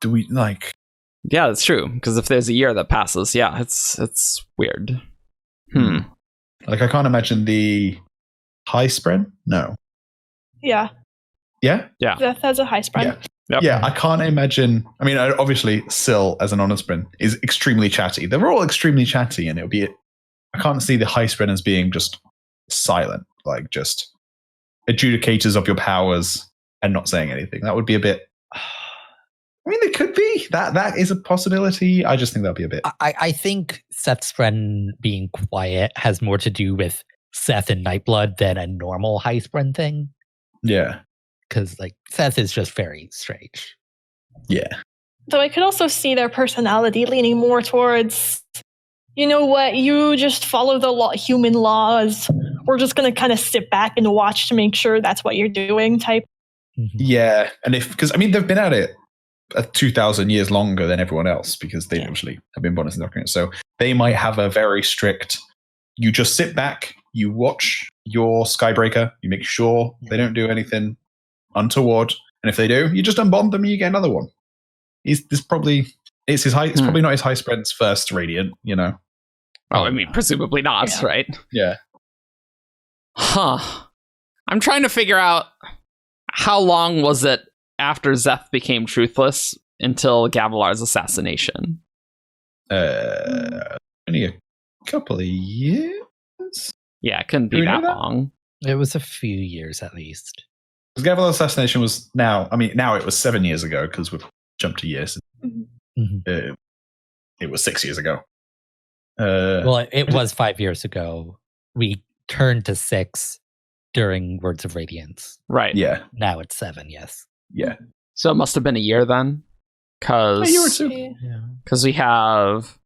Do we like? Yeah, that's true. Because if there's a year that passes, it's weird. Like I can't imagine the high Spren. No. Yeah. Yeah? Yeah. Zeth has a high Spren. Yeah. Yep. Yeah, I can't imagine. I mean, obviously, Syl as an honor Spren is extremely chatty. They're all extremely chatty, and it'll be. I can't see the high Spren as being just silent, like just adjudicators of your powers and not saying anything. That would be a bit. I mean, it could be. That is a possibility. I just think that'll be a bit. I think Seth's Spren being quiet has more to do with Seth and Nightblood than a normal high Spren thing. Yeah. Because like Seth is just very strange. Yeah. Though I could also see their personality leaning more towards, you know what, you just follow the human laws. We're just going to kind of sit back and watch to make sure that's what you're doing type. Yeah. And because they've been at it 2,000 years longer than everyone else because they actually have been bonus documents. So they might have a very strict, you just sit back, you watch your Skybreaker, you make sure they don't do anything untoward, and if they do, you just unbond them and you get another one. It's probably not his high Spren's first Radiant, Oh, I mean, presumably not, right? Yeah. Huh. I'm trying to figure out how long was it after Zeth became truthless until Gavilar's assassination? Only a couple of years? Yeah, it couldn't be that long. It was a few years at least. Because Gavilar's assassination was now it was 7 years ago because we've jumped to years. It was 6 years ago. Well, it was 5 years ago. We turned to 6 during Words of Radiance. Right. Yeah. Now it's 7, yes. Yeah. So it must have been a year then. A year or Because two. we have...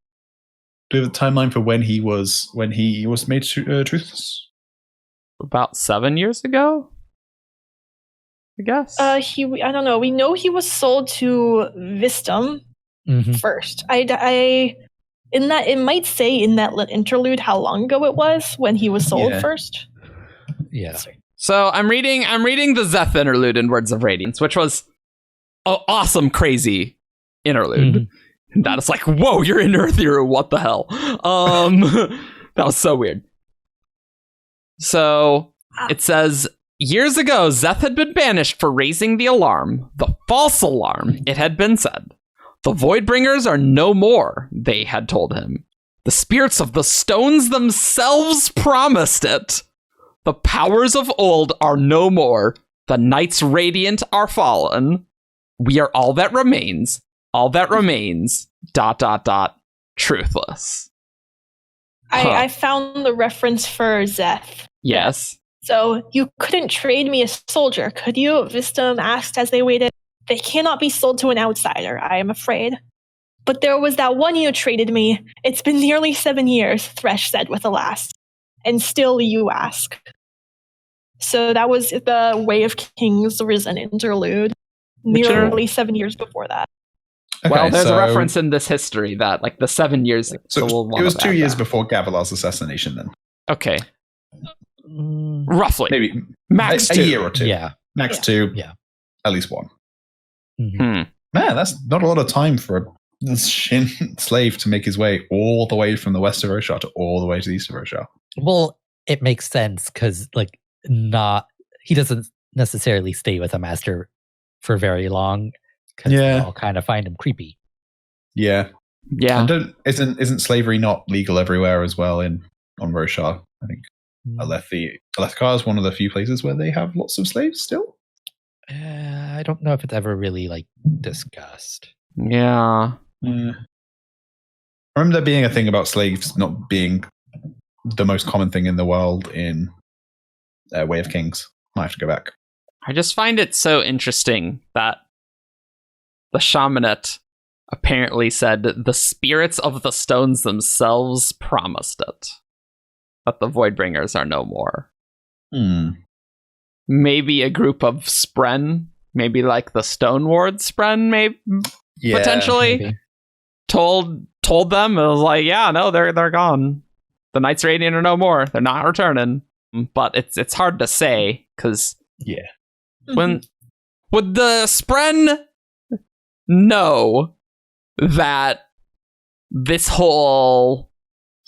Do we have a timeline for when he was made truthless? About 7 years ago? I guess. I don't know. We know he was sold to Vistum first. It might say in that interlude how long ago it was when he was sold first. Yeah. So I'm reading the Zeth interlude in Words of Radiance, which was an awesome, crazy interlude. That is like, whoa, you're in Earthiru, what the hell? That was so weird. So it says, years ago, Zeth had been banished for raising the alarm, the false alarm, it had been said. The Voidbringers are no more, they had told him. The spirits of the stones themselves promised it. The powers of old are no more. The knights radiant are fallen. We are all that remains. All that remains. ... Truthless. I found the reference for Zeth. Yes. So, you couldn't trade me a soldier, could you? Vistum asked as they waited. They cannot be sold to an outsider, I am afraid. But there was that one you traded me. It's been nearly 7 years, Thresh said with a laugh. And still you ask. So that was the Way of Kings Risen interlude. Nearly 7 years before that. Okay, well, there's a reference in this history that, like, the 7 years... So it was 2 years before Gavilar's assassination, then. Okay. Roughly. Maybe max a 2. year or 2. Yeah. Max 2. Yeah. At least 1. Mm-hmm. Man, that's not a lot of time for a Shin slave to make his way all the way from the west of Roshar to all the way to the east of Roshar. Well, it makes sense because, like, he doesn't necessarily stay with a master for very long because they all kind of find him creepy. Yeah. Yeah. And isn't slavery not legal everywhere as well on Roshar? I think Alethkar is one of the few places where they have lots of slaves still. I don't know if it's ever really, like, discussed. Yeah. I remember there being a thing about slaves not being the most common thing in the world in Way of Kings. Might have to go back. I just find it so interesting that the shamanate apparently said the spirits of the stones themselves promised it. That the Voidbringers are no more. Maybe a group of Spren, maybe like the Stone Ward Spren, potentially maybe. told them. It was like, yeah, no, they're gone. The Knights Radiant are no more. They're not returning. But it's hard to say because when would the Spren know that this whole,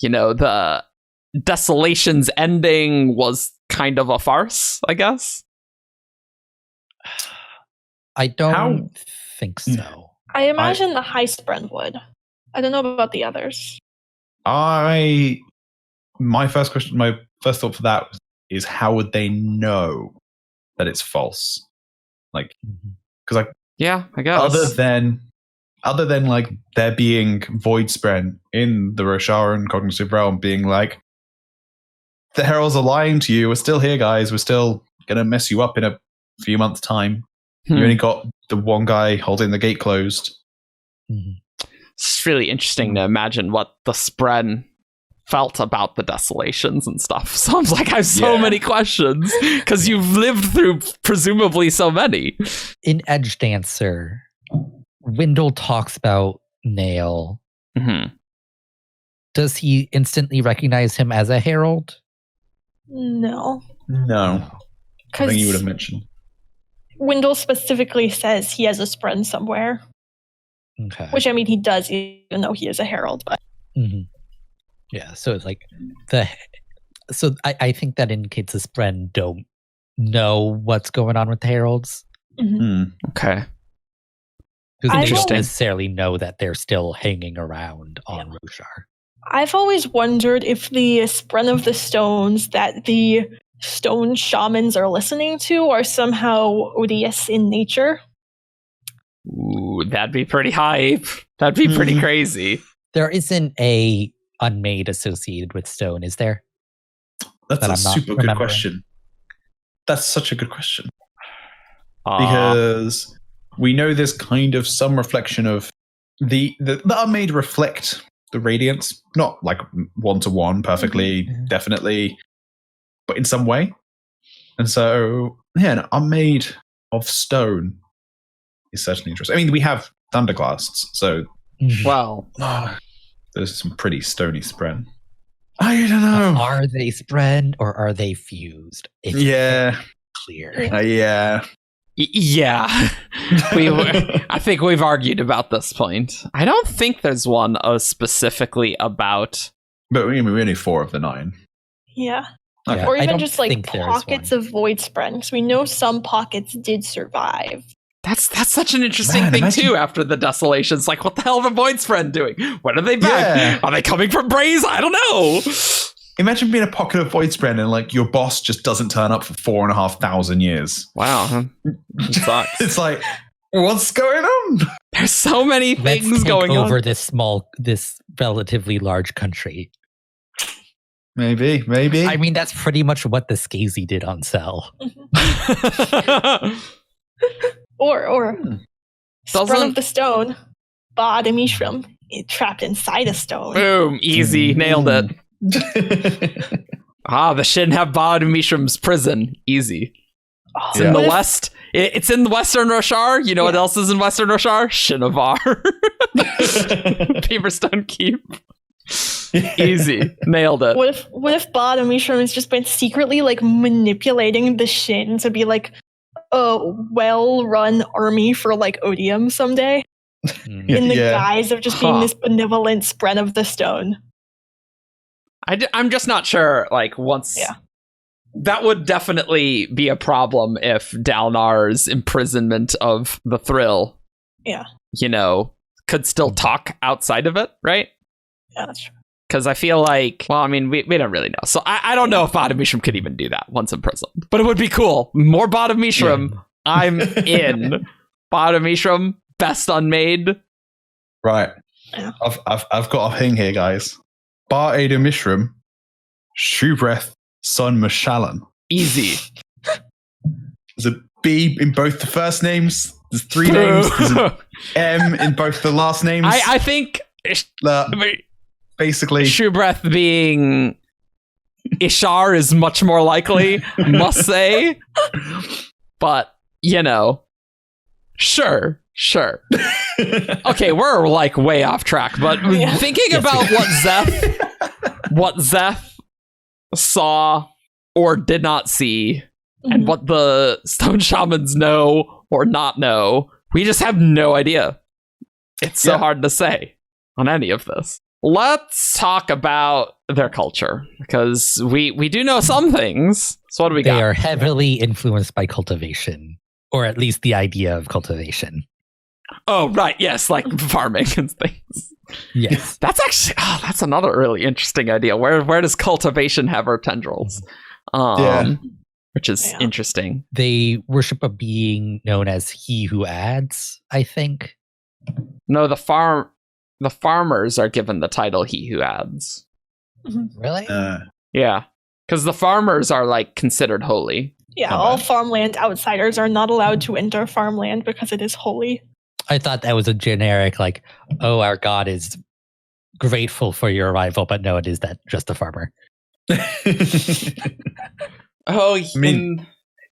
the Desolations ending was kind of a farce, I guess? I don't think so. I imagine the High Spren would. I don't know about the others. My first thought for that is how would they know that it's false? Like, because yeah, I guess other than like there being Void Spren in the Rosharan cognitive realm being like, the Heralds are lying to you. We're still here, guys. We're still gonna mess you up in a few months' time. You only got the one guy holding the gate closed. It's really interesting to imagine what the Spren felt about the Desolations and stuff. So I'm like, I have so many questions because you've lived through presumably so many. In Edge Dancer, Wendell talks about Nail. Does he instantly recognize him as a herald? No. I think you would have mentioned. Wendell specifically says he has a Spren somewhere. Okay. Which, I mean, he does, even though he is a herald. But yeah, so it's like so I think that indicates the Spren don't know what's going on with the heralds. Okay. Because they don't necessarily know that they're still hanging around on Roshar. I've always wondered if the Spren of the Stones that the Stone Shamans are listening to are somehow odious in nature. Ooh, that'd be pretty hype. That'd be pretty crazy. There isn't a unmade associated with Stone, is there? That's a super good question. That's such a good question. Because we know there's kind of some reflection of the Unmade reflect the radiance, not like 1-to-1 perfectly, definitely, but in some way. And so, yeah, an Unmade of stone is certainly interesting. I mean, we have thunderglasts, so well, there's some pretty stony spren. I don't know. Are they spren or are they fused? It's clear. Yeah. Yeah. I think we've argued about this point. I don't think there's one specifically about. But we only 4 of the 9. Yeah. Okay. Or even just like pockets of void spread, because we know some pockets did survive. That's such an interesting thing too. After the desolations, like, what the hell are the void spread doing? When are they back? Yeah. Are they coming from Braze? I don't know. Imagine being a pocket of void spread and like your boss just doesn't turn up for 4,500 years. Wow, it sucks. It's like, what's going on? There's so many things going on over this relatively large country. Maybe. I mean, that's pretty much what the Skazy did on Cell. Or Sprung of the Stone, Bod and Mishram, trapped inside a stone. Boom, easy, nailed it. The Shin have Bod and Mishram's prison, easy. It's in the west. It's in Western Roshar. You know what else is in Western Roshar? Shinovar. Beaverstone Keep. Easy, nailed it. What if Bod and Mishram has just been secretly like manipulating the Shin to be like a well-run army for like Odium someday, in the guise of just being this benevolent spren of the stone? I'm just not sure. Like, once that would definitely be a problem if Dalnar's imprisonment of the Thrill, could still talk outside of it, right? Yeah, that's true. Because I feel like, well, I mean, we don't really know. So I don't know if Bod of Mishram could even do that once in prison. But it would be cool. More Bod of Mishram. Yeah. I'm in. Bod of Mishram, best unmade. Right. Yeah. I've got a thing here, guys. Bar Ada Mishram, Shubreth, Son Mashalan. Easy. There's a B in both the first names. There's 3 names. There's an M in both the last names. I think... basically, Shubreth being Ishar is much more likely, must say. But, sure. Okay, we're like way off track, but thinking about what Zeph saw or did not see, and what the Stone Shamans know or not know, we just have no idea. It's so hard to say on any of this. Let's talk about their culture, because we do know some things. So what do we got? They are heavily influenced by cultivation, or at least the idea of cultivation. Oh, right. Yes, like farming and things. Yes. That's actually, that's another really interesting idea. Where does cultivation have our tendrils? Which is interesting. They worship a being known as He Who Adds, I think. No, the farmers are given the title He Who Adds. Really? Yeah. Because the farmers are like considered holy. Yeah, all farmland outsiders are not allowed to enter farmland because it is holy. I thought that was a generic, like, oh, our god is grateful for your arrival, but no, it is that just a farmer. And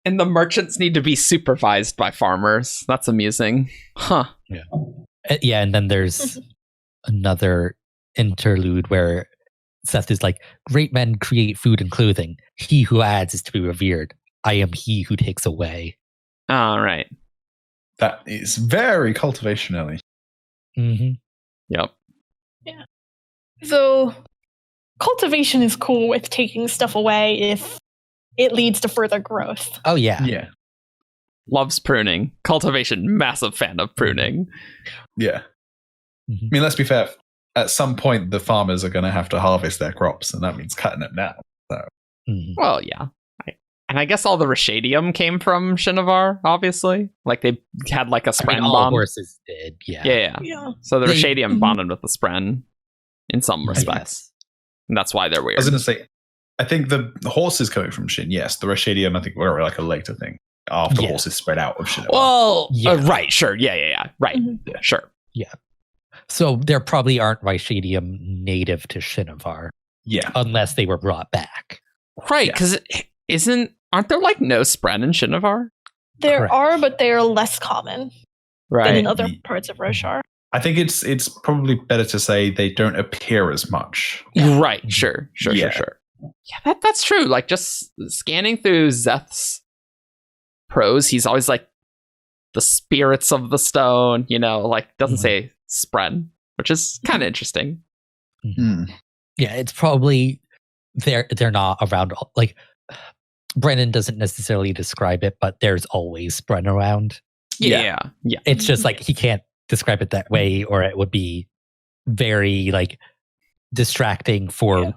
the merchants need to be supervised by farmers. That's amusing. Huh. Yeah, and then there's another interlude where Seth is like, great men create food and clothing. He who adds is to be revered. I am he who takes away. All right. That is very cultivationally. Mm-hmm. Yep. Yeah. So cultivation is cool with taking stuff away if it leads to further growth. Oh, yeah. Yeah. Loves pruning. Cultivation, massive fan of pruning. Yeah. Mm-hmm. I mean, let's be fair. At some point, the farmers are going to have to harvest their crops, and that means cutting it now. So. Mm-hmm. Well, yeah. And I guess all the Rashadium came from Shinovar, obviously. Like, they had like a Spren all bond. Horses did, Yeah. So the Rashadium bonded with the Spren in some respects. And that's why they're weird. I was going to say, I think the horse is coming from Shin. Yes, the Rashadium, I think, were like a later thing after horses spread out of Shinovar. Well, right, sure, yeah, right, sure, yeah. So there probably aren't Rashadium native to Shinovar, unless they were brought back, right? Because aren't there like no Spren in Shinovar? There are, but they are less common than in other parts of Roshar. I think it's probably better to say they don't appear as much. Right, sure. Yeah, that's true. Like, just scanning through Zeth's prose, he's always like the spirits of the stone, like doesn't say Spren, which is kind of interesting. Yeah, it's probably they're not around. Like, Brennan doesn't necessarily describe it, but there's always Spren around. Yeah. It's just like he can't describe it that way, or it would be very like distracting for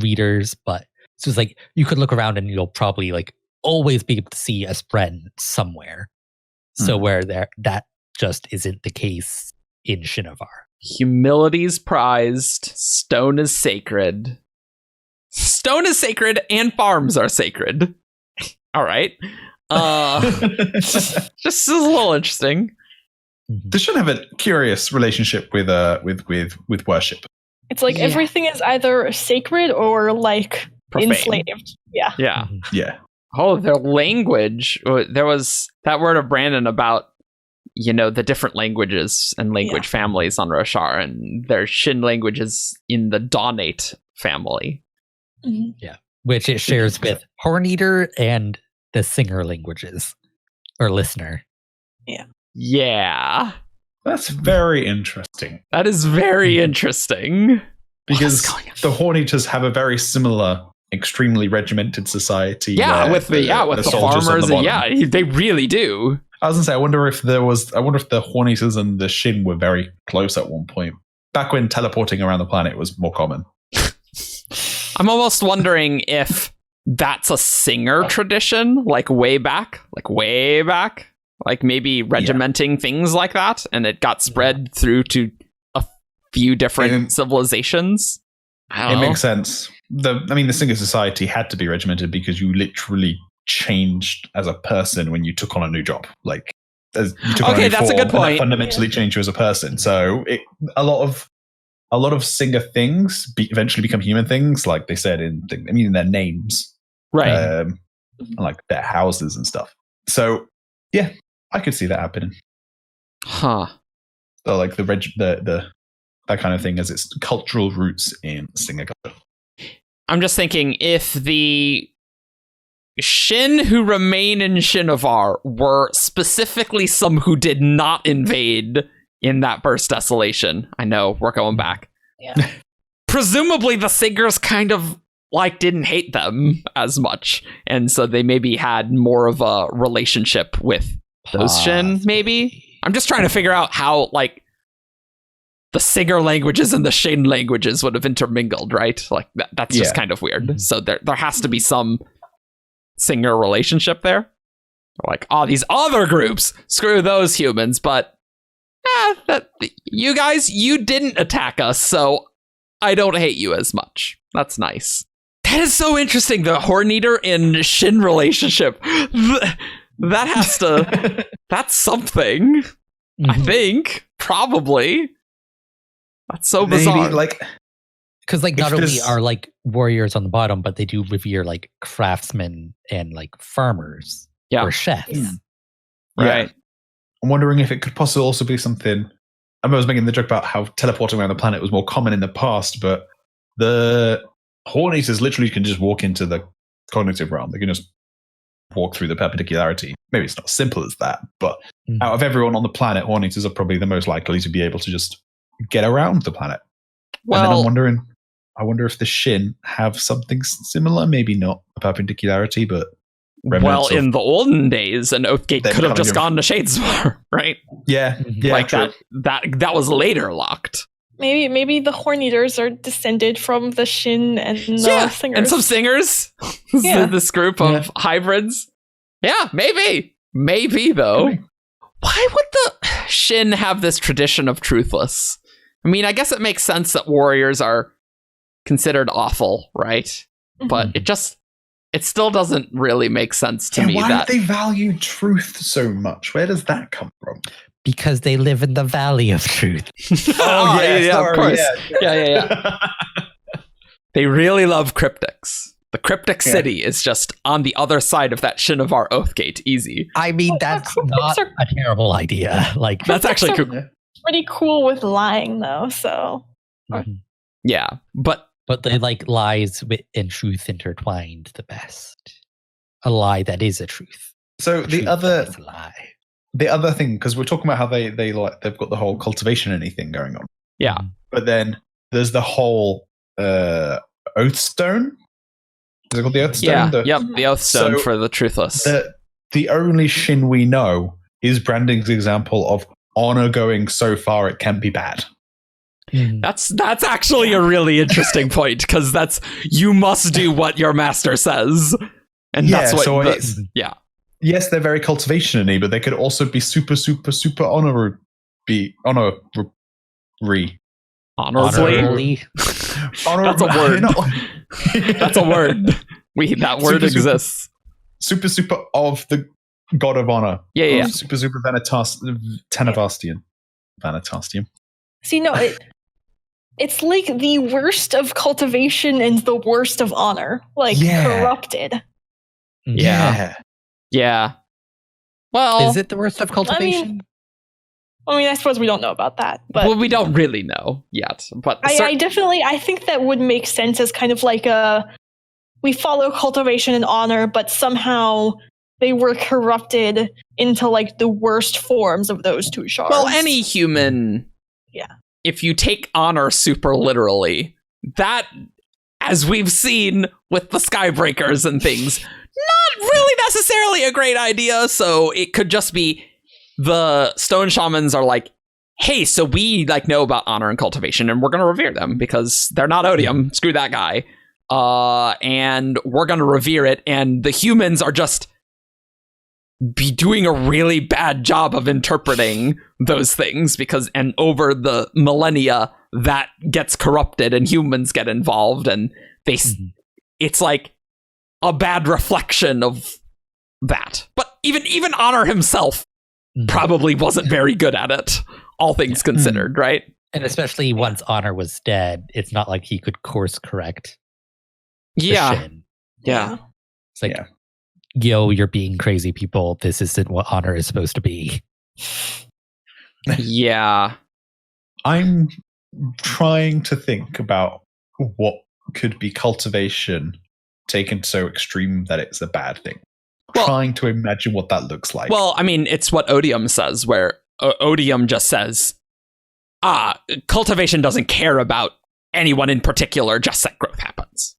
readers. But it's just like you could look around and you'll probably like always be able to see a Spren somewhere. So where that just isn't the case in Shinovar. Humility's prized, stone is sacred. Stone is sacred and farms are sacred. All right. Just a little interesting. They should have a curious relationship with worship. It's like everything is either sacred or like profane. Enslaved. Yeah. Oh, their language. There was that word of Brandon about, the different languages and language families on Roshar, and their Shin languages in the Dawnate family. Yeah, which it shares with Horneater and the Singer languages, or Listener. Yeah. That's very interesting. That is very interesting. Because the Horneaters have a very similar, extremely regimented society. With the farmers. They really do. I was gonna say, I wonder if the Horneaters and the Shin were very close at one point. Back when teleporting around the planet was more common. I'm almost wondering if that's a Singer tradition, like way back. Like maybe regimenting things like that, and it got spread through to a few different civilizations. It makes sense. The Singer society had to be regimented because you literally changed as a person when you took on a new job. Like, as you took on a new that's form, a good point. That fundamentally changed you as a person. So a lot of Singer things eventually become human things, like they said in their names, right? And like their houses and stuff. So yeah, I could see that happening. Huh. So like the that kind of thing as its cultural roots in Singer culture. I'm just thinking if the Shin who remain in Shinovar were specifically some who did not invade in that Burst Desolation. I know, we're going back. Yeah. Presumably the Singers kind of like didn't hate them as much, and so they maybe had more of a relationship with those Shin, maybe. I'm just trying to figure out how like the Singer languages and the Shin languages would have intermingled, right? Like that's just kind of weird. So there has to be some Singer relationship there. Like, these other groups, screw those humans, but you guys, you didn't attack us, so I don't hate you as much. That's nice. That is so interesting, the Horneater and Shin relationship. That has to... that's something, I think. Probably. That's so bizarre. Because not only are like warriors on the bottom, but they do revere like craftsmen and like farmers or chefs. Right. I'm wondering if it could possibly also be something. I was making the joke about how teleporting around the planet was more common in the past, but the Horneaters literally can just walk into the cognitive realm. They can just walk through the perpendicularity. Maybe it's not as simple as that, but out of everyone on the planet, Horneaters are probably the most likely to be able to just get around the planet. Well, and then I wonder if the Shin have something similar. Maybe not a perpendicularity, but in the olden days, an Oathgate could have just gone to Shadesmar, right? Yeah, like that was later locked. Maybe the Horneaters are descended from the Shin and the Singers. And some Singers. This group of hybrids. Yeah, maybe though. Maybe. Why would the Shin have this tradition of truthless? I mean, I guess it makes sense that warriors are considered awful, right? But it still doesn't really make sense to me. Why do they value truth so much? Where does that come from? Because they live in the Valley of Truth. Of course. Yeah. They really love cryptics. The cryptic city is just on the other side of that Shinovar oath gate. Easy. I mean, that's not a terrible idea. Like, that's actually cool. Pretty cool with lying, though. So, yeah, but they like lies and truth intertwined the best. A lie that is a truth. So the other lie. The other thing, because we're talking about how they've got the whole cultivation thing going on. Yeah, but then there's the whole oath stone. Is it called the oath stone? Yeah, the oath stone for the truthless. The only Shin we know is Branding's example of honor going so far it can be bad. That's actually a really interesting point, because that's you must do what your master says, and that's what. Yes, they're very cultivation-y, but they could also be super, super, super honorably. Honorably. That's a word. That's a word. That word exists. Super, super of the god of honor. Yeah. Super, super Vanatastian. See, no, it's like the worst of cultivation and the worst of honor. Corrupted. Yeah. Well, is it the worst of cultivation? I mean, I suppose we don't know about that. But well, we don't really know yet. But I think that would make sense as kind of like we follow cultivation and honor, but somehow they were corrupted into like the worst forms of those two shards. Well, any human, if you take honor super literally, that, as we've seen with the Skybreakers and things, not really necessarily a great idea. So it could just be the Stone Shamans are like, hey, so we know about honor and cultivation, and we're going to revere them because they're not odium. Screw that guy. And we're going to revere it. And the humans are just be doing a really bad job of interpreting those things and over the millennia that gets corrupted and humans get involved, and it's like a bad reflection of that. But even Honor himself probably wasn't very good at it, all things considered, right? And especially once Honor was dead, it's not like he could course correct. Shin. Yeah. It's like, yo, you're being crazy, people. This isn't what honor is supposed to be. Yeah. I'm trying to think about what could be cultivation taken so extreme that it's a bad thing. Trying to imagine what that looks like. Well, I mean, it's what Odium says, where Odium just says, cultivation doesn't care about anyone in particular, just that growth happens.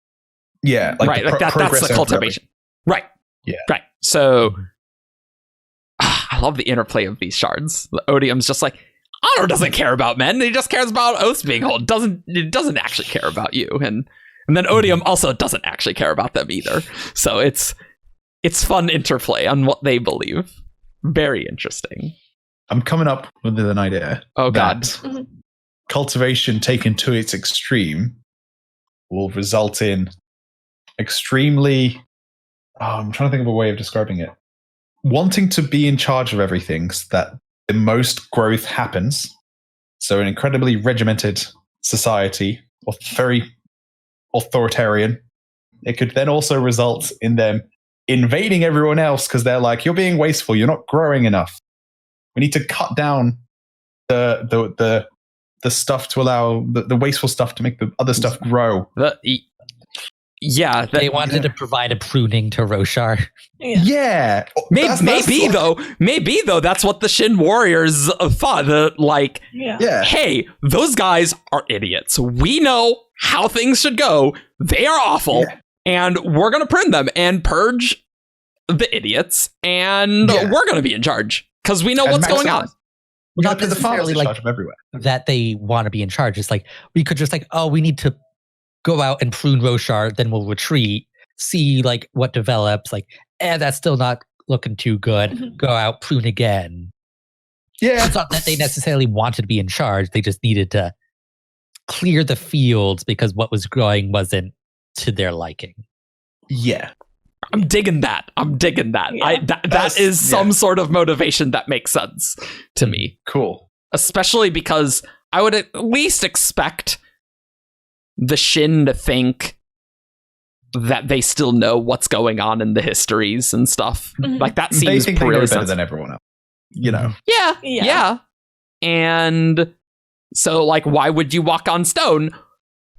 Yeah, right. That's the cultivation. Right. Yeah. Right. So I love the interplay of these shards. The Odium's just like, Honor doesn't care about men. He just cares about oaths being held. It doesn't actually care about you. And then Odium also doesn't actually care about them either. So it's fun interplay on what they believe. Very interesting. I'm coming up with an idea. Oh, God. Cultivation taken to its extreme will result in extremely... I'm trying to think of a way of describing it. Wanting to be in charge of everything so that the most growth happens. So an incredibly regimented society, or very authoritarian. It could then also result in them invading everyone else because they're like, you're being wasteful, you're not growing enough. We need to cut down the stuff to allow the wasteful stuff to make the other stuff grow. They wanted to provide a pruning to Roshar. Yeah. Maybe though, that's what the Shin warriors thought. Hey, those guys are idiots. We know how things should go. They are awful. Yeah. And we're going to prune them and purge the idiots. And we're going to be in charge because we know what's going on. Not necessarily like that they want to be in charge. It's like, we could just we need to go out and prune Roshar, then we'll retreat, see what develops, that's still not looking too good. Go out, prune again. Yeah. It's not that they necessarily wanted to be in charge. They just needed to clear the fields because what was growing wasn't to their liking. Yeah. I'm digging that. Yeah. That is some sort of motivation that makes sense to me. Cool. Especially because I would at least expect the Shin to think that they still know what's going on in the histories and stuff. Mhm. Like that They seems think they know really better sensible. than everyone else. You know. Yeah. And so, like, why would you walk on stone?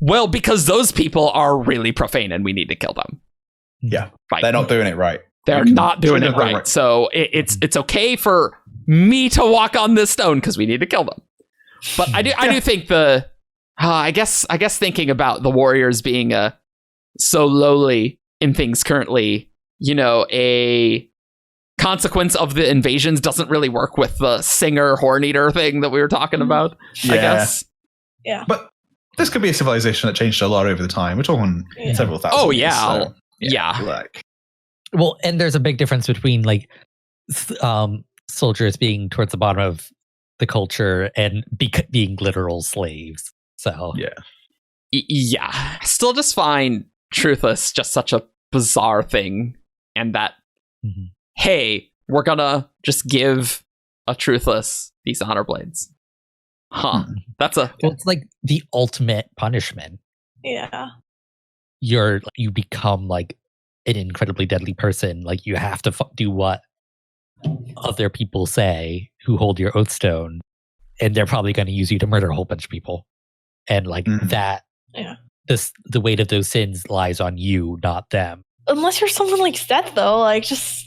Well, because those people are really profane and we need to kill them. Yeah. Like, They're not doing it right. They're not doing it right. So it's okay for me to walk on this stone because we need to kill them. But I do think I guess thinking about the warriors being so lowly in things currently, you know, a consequence of the invasions doesn't really work with the singer horn eater thing that we were talking about. I guess. Yeah. But this could be a civilization that changed a lot over the time. We're talking several thousand. Oh, years, yeah. so, Yeah. Like, Well, and there's a big difference between like soldiers being towards the bottom of the culture and being literal slaves. So Yeah. I still just find Truthless just such a bizarre thing, and that hey, we're gonna just give a Truthless these honor blades. That's well, it's like the ultimate punishment. Yeah. You become like an incredibly deadly person. Like you have to do what other people say who hold your oath stone, and they're probably going to use you to murder a whole bunch of people. And like that, the weight of those sins lies on you, not them. Unless you're someone like Seth, though, like just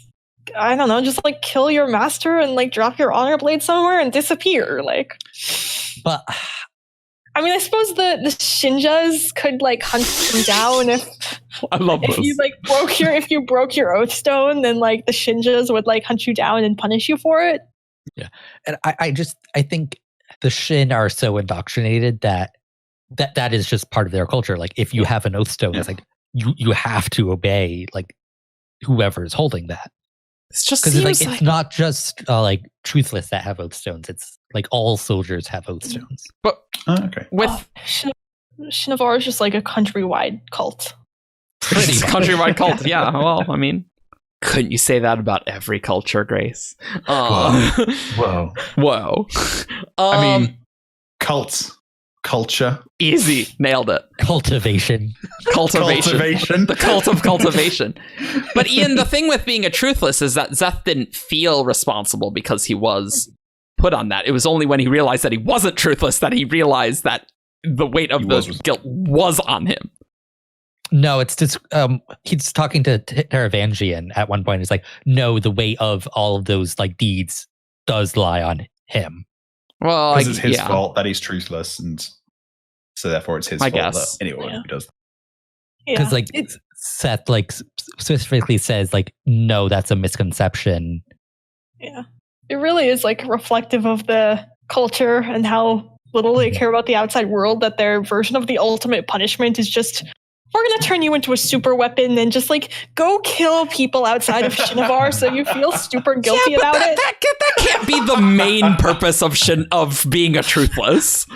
I don't know, just like kill your master and like drop your honor blade somewhere and disappear. Like, but I mean, I suppose the Shinjas could like hunt them down if I love if this. you like if you broke your oath stone, then like the Shinjas would like hunt you down and punish you for it. Yeah, and I think the Shin are so indoctrinated that is just part of their culture. Like if you have an oath stone, it's like you have to obey like whoever is holding that. It's just because it's not just like Truthless that have oath stones. It's like all soldiers have oath stones. But with Shinovar is just like a countrywide cult. It's a countrywide cult. Yeah. Well, I mean, couldn't you say that about every culture, Grace? Whoa. I mean, culture. Easy. Nailed it. Cultivation. The cult of cultivation. But Ian, the thing with being a Truthless is that Zeth didn't feel responsible because he was put on that. It was only when he realized that he wasn't Truthless that he realized that the weight of the guilt was on him. No, it's just he's talking to Taravangian at one point. It's like, no, the weight of all of those like deeds does lie on him. Well, because it's his fault that he's truthless, and so therefore it's his fault that anyone who does. Because like Seth like specifically says like, no, that's a misconception. Yeah, it really is like reflective of the culture and how little they care about the outside world. That their version of the ultimate punishment is just, we're going to turn you into a super weapon and just like go kill people outside of Shinovar so you feel super guilty about it. That can't be the main purpose of being a Truthless.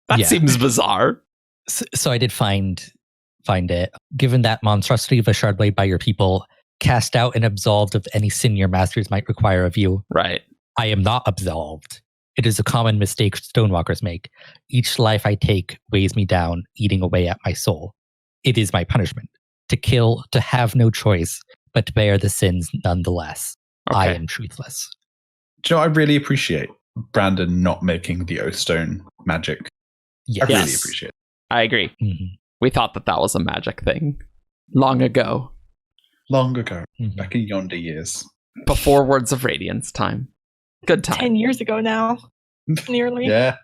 That seems bizarre. So I did find it. Given that monstrosity of a shard blade by your people, cast out and absolved of any sin your masters might require of you. Right. I am not absolved. It is a common mistake stonewalkers make. Each life I take weighs me down, eating away at my soul. It is my punishment. To kill, to have no choice, but to bear the sins nonetheless. Okay. I am truthless. Do you know, I really appreciate Brandon not making the Oathstone magic. Yes. I really appreciate it. I agree. Mm-hmm. We thought that was a magic thing. Long ago. Back in yonder years. Before Words of Radiance time. Good time. 10 years ago now. Nearly. Yeah.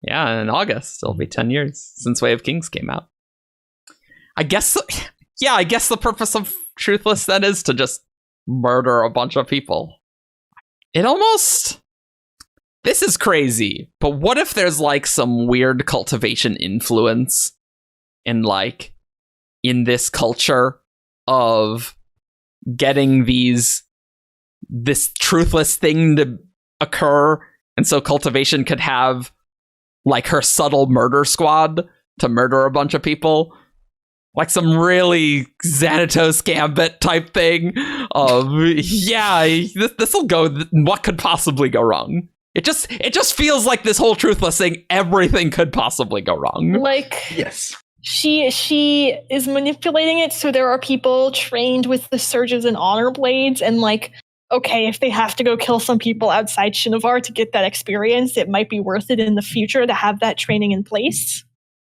In August, it'll be 10 years since Way of Kings came out. I guess the purpose of Truthless then is to just murder a bunch of people. This is crazy, but what if there's like some weird cultivation influence in this culture of getting this Truthless thing to occur, and so cultivation could have like her subtle murder squad to murder a bunch of people. Like some really Xanatos Gambit type thing of, this will go, what could possibly go wrong? It just feels like this whole Truthless thing, everything could possibly go wrong. Like, yes. She is manipulating it so there are people trained with the Surges and Honor Blades, and like, okay, if they have to go kill some people outside Shinovar to get that experience, it might be worth it in the future to have that training in place.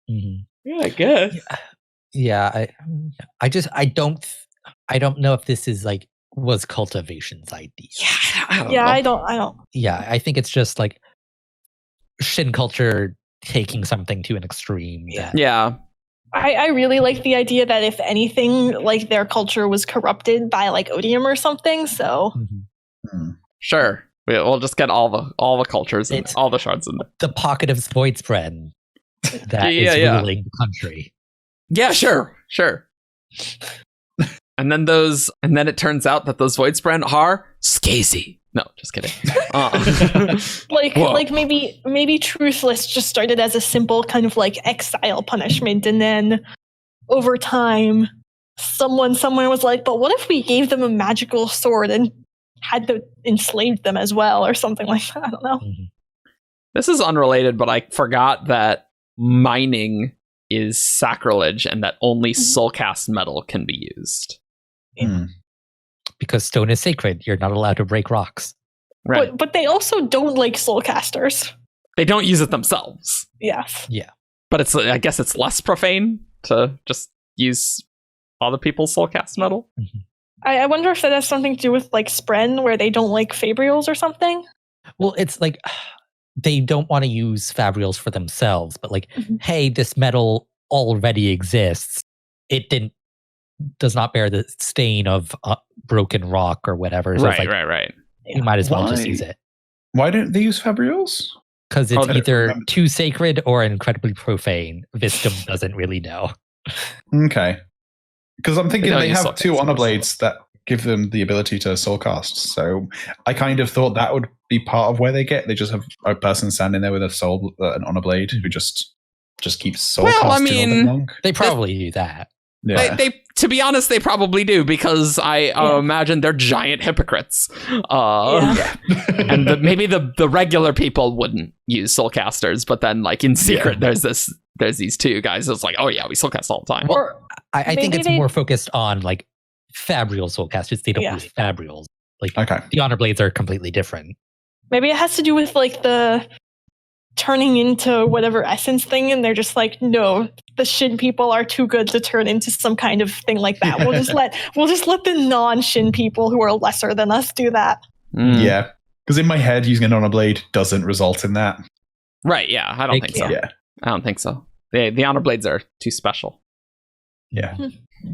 Mm-hmm. Yeah, I guess. Yeah, I don't know if this is like was Cultivation's idea. Yeah, I don't know. I don't. Yeah, I think it's just like Shin culture taking something to an extreme. Yeah. I really like the idea that if anything, like their culture was corrupted by like odium or something. So Sure, we'll just get all the cultures and all the shards in there. The pocket of void spread that is ruling the country. Yeah, sure. And then it turns out that those void spread are Skazy. No, just kidding. Like maybe Truthless just started as a simple kind of like exile punishment, and then over time someone was like, but what if we gave them a magical sword and had to enslave them as well or something like that? I don't know. This is unrelated, but I forgot that mining is sacrilege and that only soulcast metal can be used. Because stone is sacred, you're not allowed to break rocks. Right. But they also don't like soulcasters. They don't use it themselves. Yes. Yeah. But I guess it's less profane to just use other people's soulcast metal. I wonder if that has something to do with like Spren, where they don't like Fabrials or something. Well, it's like they don't want to use Fabrials for themselves, but like, hey, this metal already exists. It does not bear the stain of broken rock or whatever. So Right. You might as well just use it. Why don't they use Fabrials? Because it's either too sacred or incredibly profane. Vistum doesn't really know. Okay. Because I'm thinking they have two honor blades so. that give them the ability to soulcast. So I kind of thought that would be part of where they just have a person standing there with an honor blade who just keeps soulcasting all day long. They probably do that. Yeah. They to be honest, they probably do, because I imagine they're giant hypocrites. And maybe the regular people wouldn't use soulcasters, but then like in secret, there's these two guys that's like, oh yeah, we soulcast all the time. Well, I think it's more focused on like Fabrial soulcasters. They don't use Fabrials. Like the honor blades are completely different. Maybe it has to do with like the turning into whatever essence thing, and they're just like, no, the Shin people are too good to turn into some kind of thing like that. We'll just let the non-Shin people who are lesser than us do that. Yeah, because in my head, using an honor blade doesn't result in that. Right? Yeah, I don't think so. Yeah, I don't think so. The honor blades are too special. Yeah.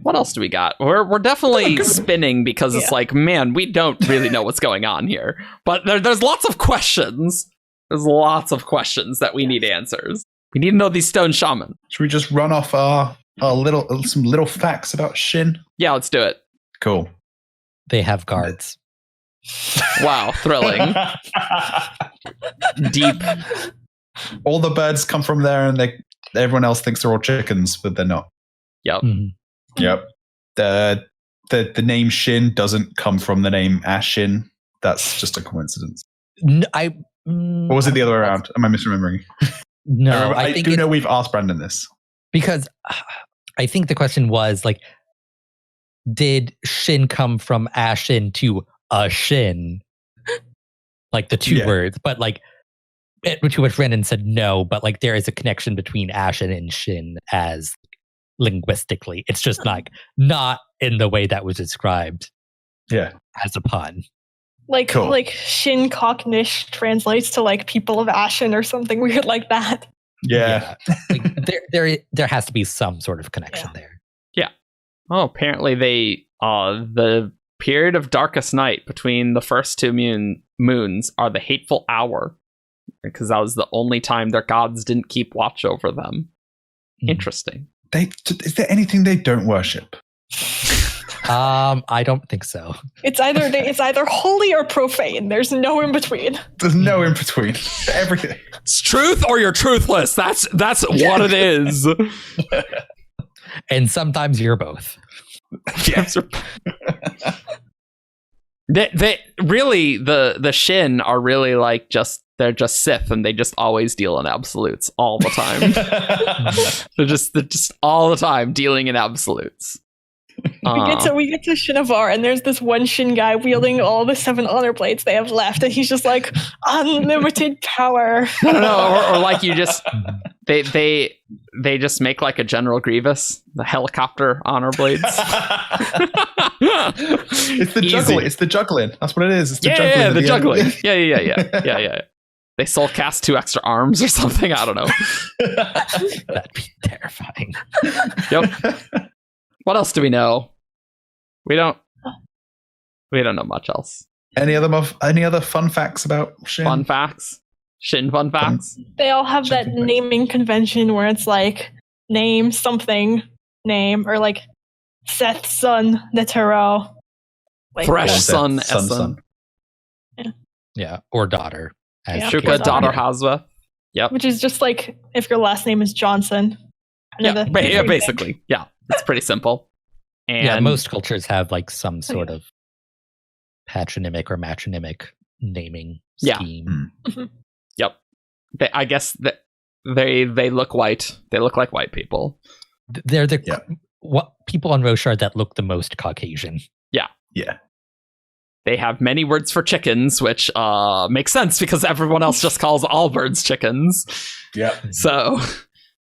What else do we got? We're definitely spinning because it's like, man, we don't really know what's going on here. But there's lots of questions. There's lots of questions that we need answers. We need to know these Stone Shamans. Should we just run off some little facts about Shin? Yeah, let's do it. Cool. They have guards. Wow, thrilling. Deep. All the birds come from there, and everyone else thinks they're all chickens, but they're not. Yep. Yep. The name Shin doesn't come from the name Ashen. That's just a coincidence. Or was it the other way around? Am I misremembering? No, I do know we've asked Brandon this. Because I think the question was like, did Shin come from Ashen to a Shin? Like the two words, but like, to which Brennan said no, but like there is a connection between Ashen and Shin as linguistically. It's just like not in the way that was described. Yeah. As a pun. Like Shin Cocknish translates to like people of Ashen or something weird like that. Yeah. Like, there has to be some sort of connection there. Yeah. Oh, apparently the period of darkest night between the first two moons are the hateful hour, because that was the only time their gods didn't keep watch over them. Interesting. Is there anything they don't worship? I don't think so. It's either holy or profane. There's no in between. There's no in between. Everything. It's truth or you're truthless. That's what it is. And sometimes you're both. Yes. They really the Shin are really like they're just Sith, and they just always deal in absolutes all the time. they're just all the time dealing in absolutes. We get to Shinovar, and there's this one Shin guy wielding all the 7 honor blades they have left, and he's just like unlimited power. No, or like you just they just make like a General Grievous, the helicopter honor blades. It's the juggling. It's the juggling. That's what it is. It's the juggling. Yeah, the juggling. Yeah. They soul cast 2 extra arms or something. I don't know. That'd be terrifying. Yep. What else do we know? We don't know much else. Any other fun facts about Shin? Fun facts? Shin fun facts? They all have that naming convention where it's like name something, name, or like Seth's son, Netero. Like, Fresh son, Essen. Yeah, or daughter. Shuka, daughter Hazwa. Yep. Which is just like if your last name is Johnson. Yeah, basically. Yeah, it's pretty simple. And most cultures have like some sort of patronymic or matronymic naming scheme. Mm-hmm. Yep. I guess that they look white. They look like white people. They're the people on Roshar that look the most Caucasian. Yeah. They have many words for chickens, which makes sense because everyone else just calls all birds chickens. Yeah. So,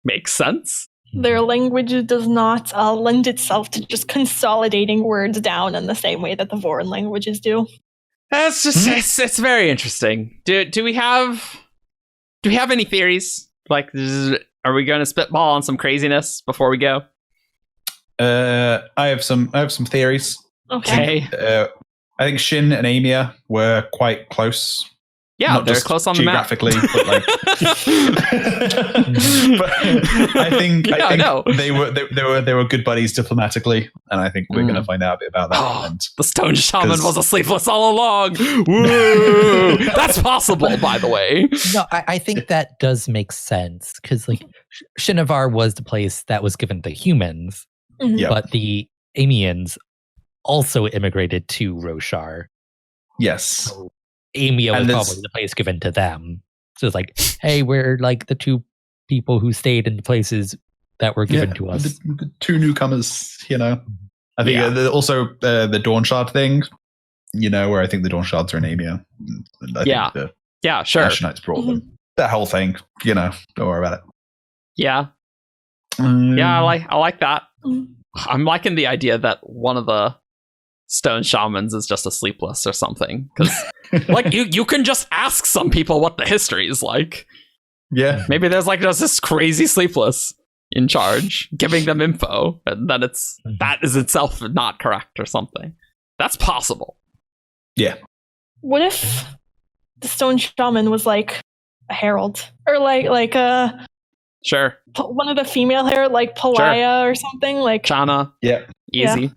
makes sense. Their language does not lend itself to just consolidating words down in the same way that the Voron languages do. That's just it's very interesting. Do we have any theories? Like, are we going to spitball on some craziness before we go? I have some theories. Okay. I think Shin and Amia were quite close. Yeah, Not they're just close on the map. Geographically, but like. But I think they were good buddies diplomatically, and I think we're going to find out a bit about that. Oh, the Stone Shaman was a sleepless all along. Woo! That's possible, by the way. No, I think that does make sense because like Shinovar was the place that was given to humans, but the Amians also immigrated to Roshar. Yes. So Amia was probably the place given to them. So it's like, hey, we're like the 2 people who stayed in the places that were given to us. The 2 newcomers, I think also the Dawn Shard thing, where I think the Dawn Shards are in Amia. Think sure. Ashen Knights brought them. That whole thing, don't worry about it. Yeah. I like that. I'm liking the idea that one of the Stone Shamans is just a sleepless or something, because like you can just ask some people what the history is like. Yeah, maybe there's like just this crazy sleepless in charge giving them info, and then that is itself not correct or something. That's possible. Yeah. What if the Stone Shaman was like a herald, or like a sure one of the female herald, like Palaya or something, like Chana? Yeah, easy. Yeah.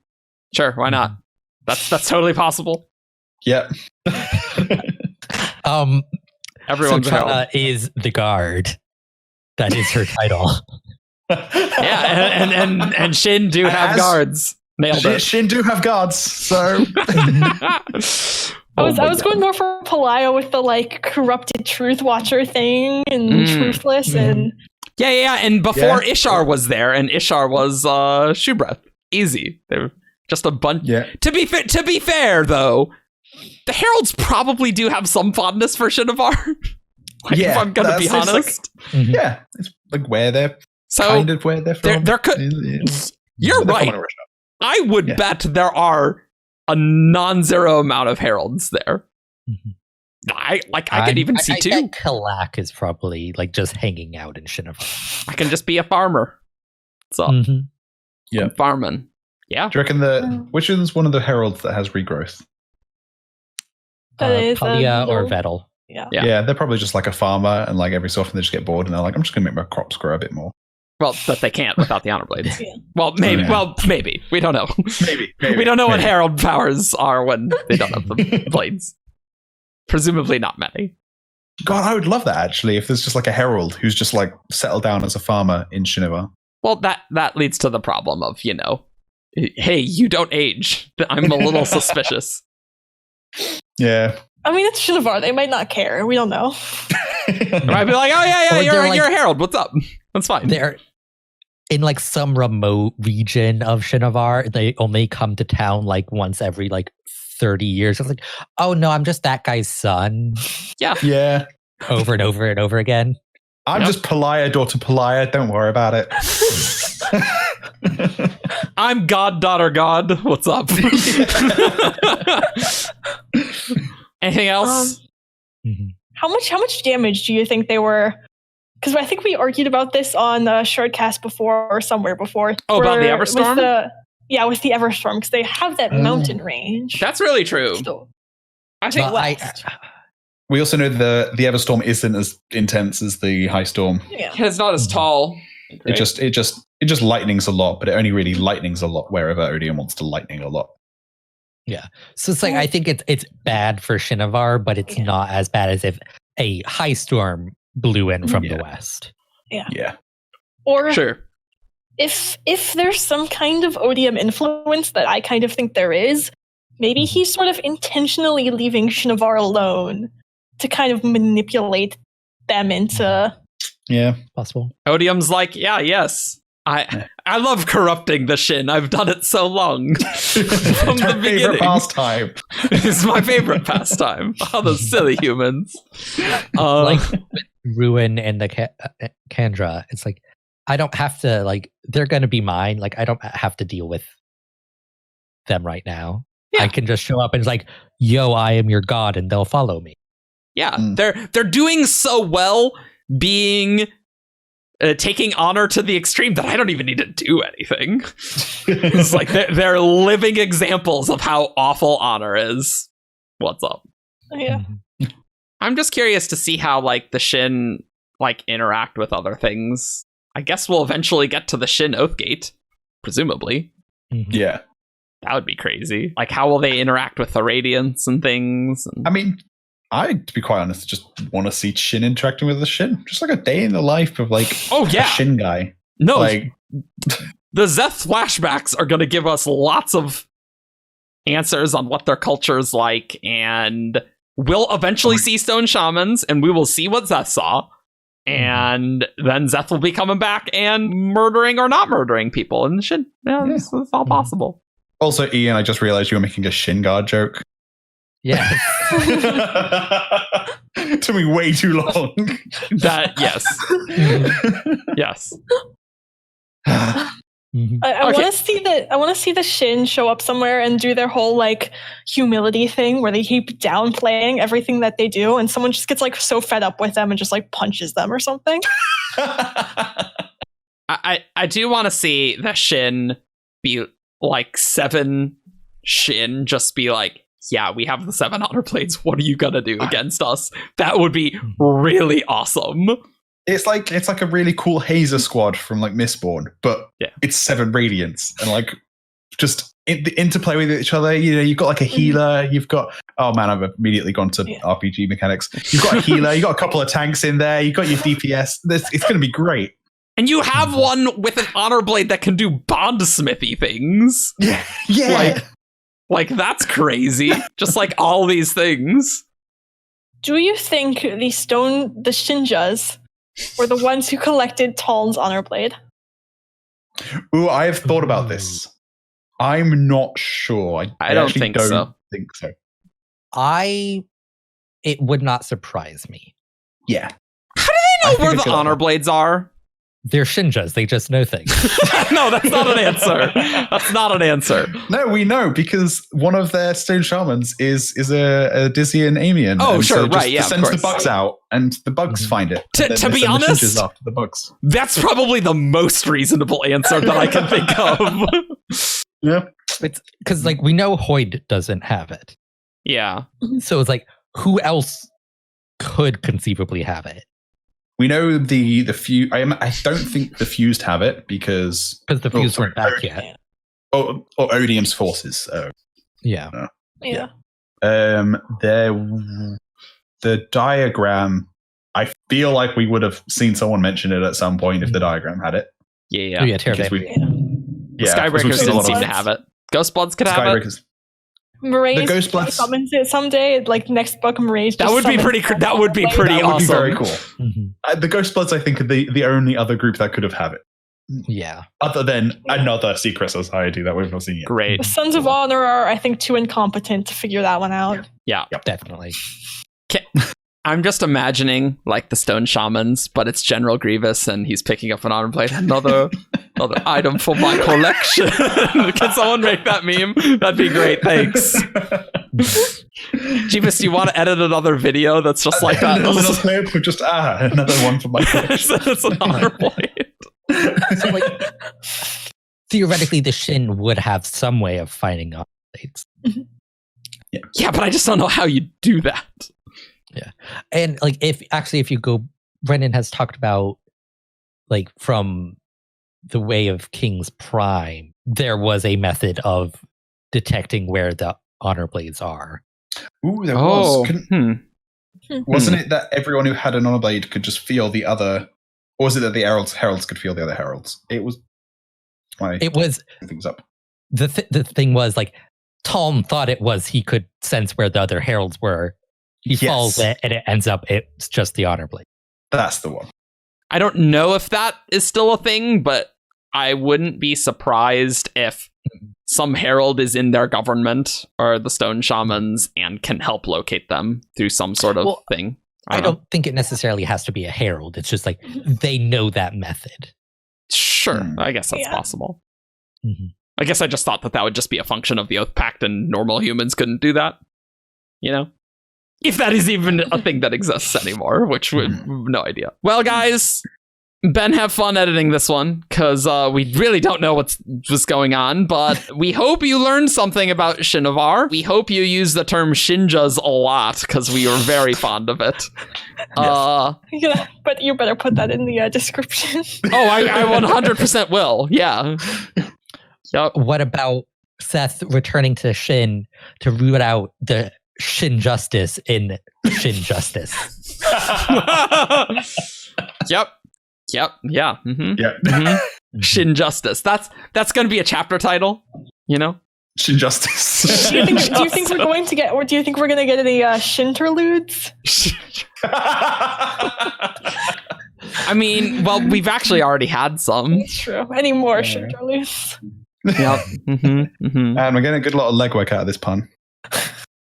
Sure, why not? That's totally possible. Yeah. Everyone's Chana is the guard. That is her title. Yeah, and Shin do have guards. Nailed it. Shin do have guards, so I was going more for Palaya with the like corrupted truth watcher thing and truthless and and before Ishar was there, and Ishar was Shoebreath. Easy. They're just a bunch. Yeah. To be fair, though, the heralds probably do have some fondness for Shinovar. If I'm gonna be honest. Like, yeah, it's like where they're kind of where they're from. You're right. I would bet there are a non-zero amount of heralds there. I could even see 2. I think Kalak is probably like just hanging out in Shinovar. I can just be a farmer. So I'm farming. Yeah. Do you reckon which is one of the heralds that has regrowth? Palia or Vettel. Yeah. Yeah, they're probably just like a farmer, and like every so often they just get bored and they're like, I'm just gonna make my crops grow a bit more. Well, that they can't without the honor blades. Yeah. Well, maybe. Yeah. Well, maybe. We don't know. Maybe. We don't know what herald powers are when they don't have the blades. Presumably not many. God, I would love that, actually, if there's just like a herald who's just like settled down as a farmer in Shinovar. Well, that leads to the problem of, hey, you don't age. I'm a little suspicious. Yeah. I mean, it's Shinovar. They might not care. We don't know. I might be like, oh, yeah, you're a herald. What's up? That's fine. They're in like some remote region of Shinovar. They only come to town like once every like 30 years. It's like, oh no, I'm just that guy's son. Yeah. Over and over and over again. I'm just Pelia, daughter Pelia. Don't worry about it. I'm goddaughter God. What's up? Anything else? How much damage do you think they were? Because I think we argued about this on Shardcast before or somewhere before. Oh, about the Everstorm? With the Everstorm, because they have that mountain range. That's really true. So, I think we also know the Everstorm isn't as intense as the High Storm. Yeah. It's not as tall. It just lightnings a lot, but it only really lightnings a lot wherever Odium wants to lightning a lot. Yeah. So it's like, I think it's bad for Shinovar, but it's not as bad as if a High Storm blew in from the west. Yeah. Or sure. If there's some kind of Odium influence that I kind of think there is, maybe he's sort of intentionally leaving Shinovar alone to kind of manipulate them into... Yeah, possible. Odium's like, yes. I love corrupting the Shin. I've done it so long. From the beginning. Pastime. It's my favorite pastime. Oh, those silly humans. Like Ruin and the Kandra, it's like, I don't have to, like, they're going to be mine. Like, I don't have to deal with them right now. Yeah. I can just show up and it's like, yo, I am your god, and they'll follow me. Yeah, they're doing so well being... taking honor to the extreme that I don't even need to do anything. It's like they're living examples of how awful honor is. What's up? Yeah. I'm just curious to see how like the Shin like interact with other things. I guess we'll eventually get to the Shin Oathgate, presumably. Yeah. That would be crazy. Like, how will they interact with the Radiants and things? And... I mean, I, to be quite honest, just want to see Shin interacting with the Shin. Just like a day in the life of like a Shin guy. No, like the Zeth flashbacks are going to give us lots of answers on what their culture is like, and we'll eventually see Stone Shamans, and we will see what Zeth saw. And then Zeth will be coming back and murdering or not murdering people in the Shin. It's all possible. Also, Ian, I just realized you were making a Shin guard joke. Yeah. Took me way too long. Yes. Yes. I want to see the Shin show up somewhere and do their whole like humility thing where they keep downplaying everything that they do, and someone just gets like so fed up with them and just like punches them or something. I do want to see the Shin be like 7 Shin just be like, yeah, we have the 7 honor blades. What are you gonna do against us? That would be really awesome. It's like a really cool Hazer squad from like Mistborn, but it's 7 Radiants and like just the interplay with each other. You know, you've got like a healer. You've got I've immediately gone to RPG mechanics. You've got a healer. You got a couple of tanks in there. You got your DPS. It's going to be great. And you have one with an honor blade that can do bondsmithy things. Yeah. Like that's crazy. Just like all these things. Do you think the Shinjas were the ones who collected Talon's honor blade? Ooh, I have thought about this. I'm not sure. I don't think so. It would not surprise me. Yeah. How do they know where the honor blades are? They're Shinjas. They just know things. No, that's not an answer. That's not an answer. No, we know because one of their Stone Shamans is a Dizian Amian. Oh, sure, so right, yeah, sends the bugs out, and the bugs find it. To be honest, after the bugs. That's probably the most reasonable answer that I can think of. Yeah, it's because like we know Hoyd doesn't have it. Yeah. So it's like, who else could conceivably have it? We know the fuse. I don't think the fused have it because the fused weren't back yet. Or Odium's forces. Yeah. The diagram. I feel like we would have seen someone mention it at some point if the diagram had it. Yeah. Oh, yeah, Skybreakers didn't seem to have it. Ghostbloods could have it. Mraize the Ghostbloods summons it someday. Like next book, Mraize. That would be pretty. That would be pretty that awesome. Would be very cool. Mm-hmm. The Ghostbloods, I think, are the only other group that could have had it. Yeah. Other than another secret society that we've not seen yet. Great. The Sons of Honor are, I think, too incompetent to figure that one out. Yeah. Yep. Definitely. I'm just imagining like the Stone Shamans, but it's General Grievous and he's picking up an honor blade. Another item for my collection. Can someone make that meme? That'd be great. Thanks. Jebus, do you want to edit another video that's just like that? Another clip of just another one for my collection. It's an honor blade. So, like, theoretically, the Shin would have some way of finding honor blades. Yeah, but I just don't know how you do that. Yeah, and like if you go, Brendan has talked about like from the Way of King's Prime, there was a method of detecting where the honor blades are. Ooh, there was. Wasn't it that everyone who had an honor blade could just feel the other, or was it that the heralds could feel the other heralds? It was. It was. Things up. The thing was like Tom thought it was he could sense where the other heralds were. He falls it, and it ends up it's just the honor blade. That's the one. I don't know if that is still a thing, but I wouldn't be surprised if some herald is in their government or the Stone Shamans and can help locate them through some sort of thing. I don't think it necessarily has to be a herald. It's just like they know that method. Sure, I guess that's possible. Mm-hmm. I guess I just thought that would just be a function of the Oath Pact and normal humans couldn't do that. You know? If that is even a thing that exists anymore, which we have no idea. Well, guys, Ben, have fun editing this one, because we really don't know what's going on, but we hope you learned something about Shinovar. We hope you use the term Shinjas a lot, because we are very fond of it. Yeah, but you better put that in the description. I 100% will, yeah. Yep. What about Seth returning to Shin to root out the Shin Justice in Shin Justice? Yep. Yeah. Mm-hmm. Yeah. Mm-hmm. Shin Justice. That's going to be a chapter title. You know. Shin Justice. Do you think we're going to get, or do you think we're going to get any Shinterludes? I mean, well, we've actually already had some. That's true. Any more Shinterludes? Yep. Mm-hmm. Mm-hmm. And we're getting a good lot of legwork out of this pun.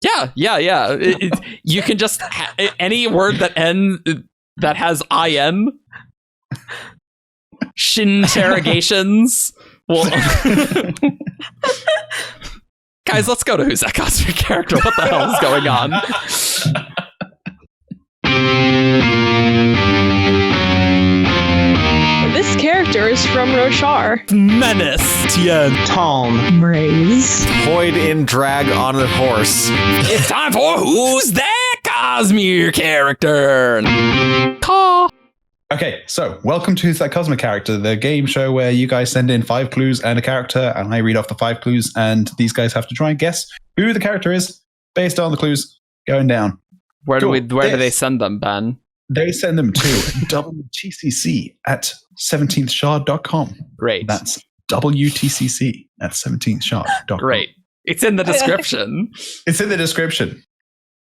Yeah. You can just any word that has IN. Shin-terrogations. Well, guys, let's go to Who's That Cosmere Character? What the hell is going on? This character is from Roshar. Menace. Tien. Tom. Mraize. Void in drag on a horse. It's time for Who's That Cosmere Character? Caw. Okay, so welcome to Who's That Cosmere Character, the game show where you guys send in 5 clues and a character, and I read off the 5 clues, and these guys have to try and guess who the character is based on the clues going down. Where do they send them, Ben? They send them to WTCC at 17thshard.com. Great. That's WTCC at 17thshard.com. Great. It's in the description. It's in the description.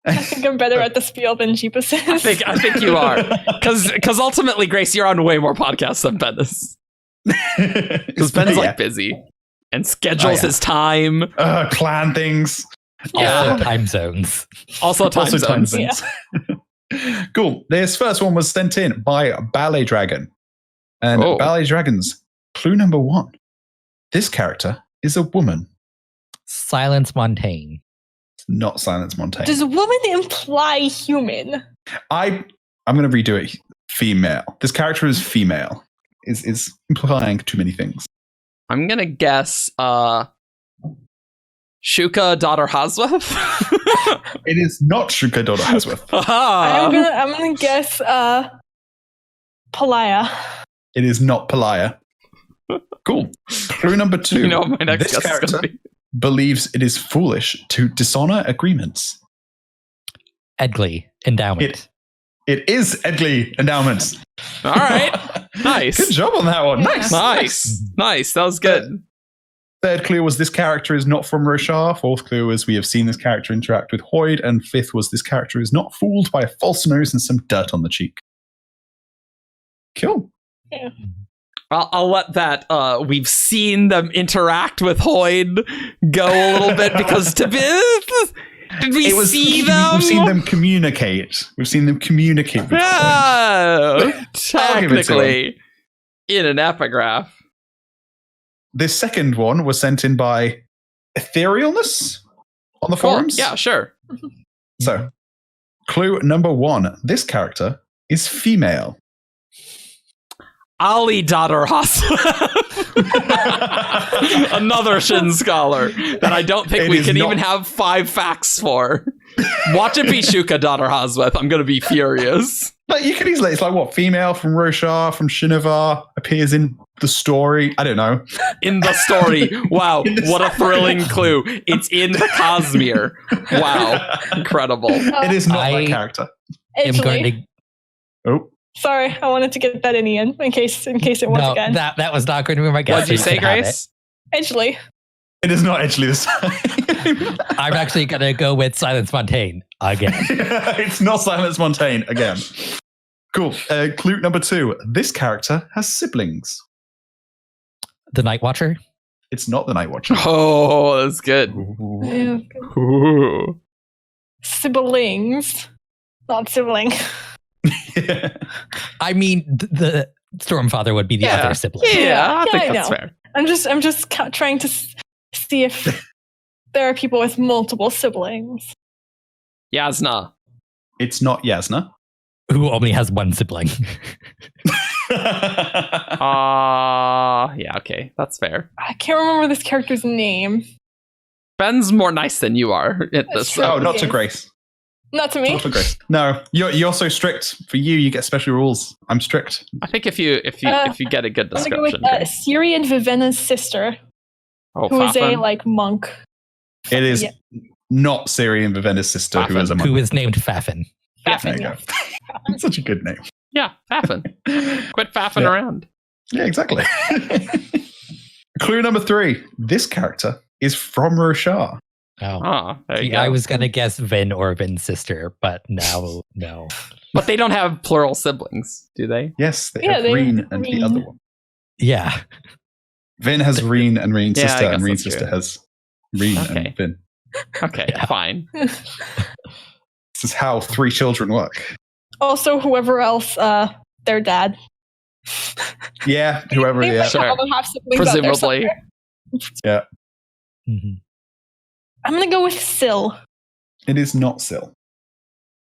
I think I'm better at the spiel than Jebus is. I think you are. Because ultimately, Grace, you're on way more podcasts than Ben is. Because Ben's like busy and schedules his time. Plan things. Also time zones. Also time zones. Yeah. Cool. This first one was sent in by Ballet Dragon. And Ballet Dragon's clue number 1. This character is a woman. Silence Montaigne. Not Silence Montaigne. Does woman imply human? I'm going to redo it. Female. This character is female. Is implying too many things. I'm going to guess Shuka daughter Hasweth. It is not Shuka daughter Hasweth. I'm gonna guess Palaya. It is not Palaya. Cool. Clue number 2. You know what my next this guess is character going to be. believes it is foolish to dishonor agreements. Edgley, endowment. It is Edgley endowments. All right. Nice. Good job on that one. Yeah. Nice. That was good. Third clue was this character is not from Roshar. Fourth clue was we have seen this character interact with Hoyd. And fifth was this character is not fooled by a false nose and some dirt on the cheek. Cool. Yeah. I'll let that we've seen them interact with Hoyd go a little bit because did we see them? We've seen them communicate. We've seen them communicate with Hoyd. Technically, in an epigraph. This second one was sent in by Etherealness on the forums. Yeah, sure. So, clue number 1. This character is female. Ali Daughter Another Shin scholar that I don't think we can even have 5 facts for. Watch it be Shuka Daughter Hosweth. I'm going to be furious. But you can easily, it's like what? Female from Roshar, from Shinovar, appears in the story. I don't know. In the story. Wow. What a thrilling clue. It's in the Cosmere. Wow. Incredible. It is not that character. I'm going to... Oh. Sorry, I wanted to get that in Ian in case it was again. That was not going to be my guess. What did you say, Grace? Edgley. It is not Edgley this time. I'm actually going to go with Silence Montaigne again. It's not Silence Montaigne again. Cool. Clue number 2. This character has siblings. The Night Watcher? It's not the Night Watcher. Oh, that's good. Yeah. Ooh. Siblings. Not sibling. I mean, the Stormfather would be the other sibling. Yeah, I think I that's know. fair. I'm just trying to see if there are people with multiple siblings. Yasna. It's not Yasna. Who only has one sibling. Yeah, okay. That's fair. I can't remember this character's name. Ben's more nice than you are at this. Oh, not to Grace. Not to me. Not to Grace. No, you're so strict. For you get special rules. I'm strict. I think if you get a good I'm gonna go description. with Siri and Vivenna's sister, who is a monk. It is not Siri and Vivenna's sister, Fafin. who is a monk. Who is named Fafin. There you go. Such a good name. Yeah, Fafin. Quit faffing around. Yeah, exactly. Clue number 3. This character is from Roshar. Oh, there you go. I was going to guess Vin or Vin's sister, but now, no. But they don't have plural siblings, do they? Yes, they have Reen and the other one. Yeah. Vin has Reen and Reen's Yeah, sister, I guess and Reen's that's sister true. has Reen and Vin. Okay, fine. This is how 3 children work. Also, whoever else, their dad. Yeah, whoever. They Yeah, might have other half siblings out there Presumably. somewhere. yeah. Mm-hmm. I'm gonna go with Syl. It is not Syl.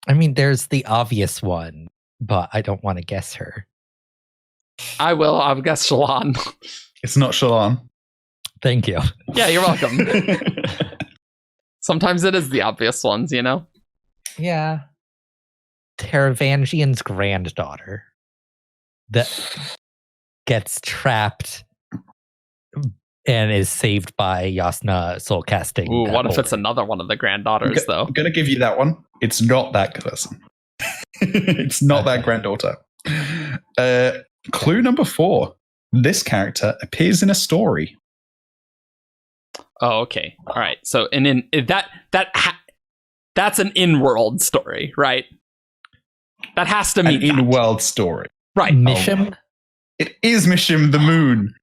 I mean, there's the obvious one, but I don't want to guess her. I will. I'll guess Shalon. It's not Shalon. Thank you. Yeah, you're welcome. Sometimes it is the obvious ones, you know? Yeah. Taravangian's granddaughter that gets trapped and is saved by Yasna soul casting. Ooh, what if it's another one of the granddaughters, though? I'm going to give you that one. It's not that person. It's not that granddaughter. Clue number 4. This character appears in a story. Oh, okay. All right. So, that's an in-world story, right? That has to mean an in-world story. Right. Mishim? It is Mishim the Moon.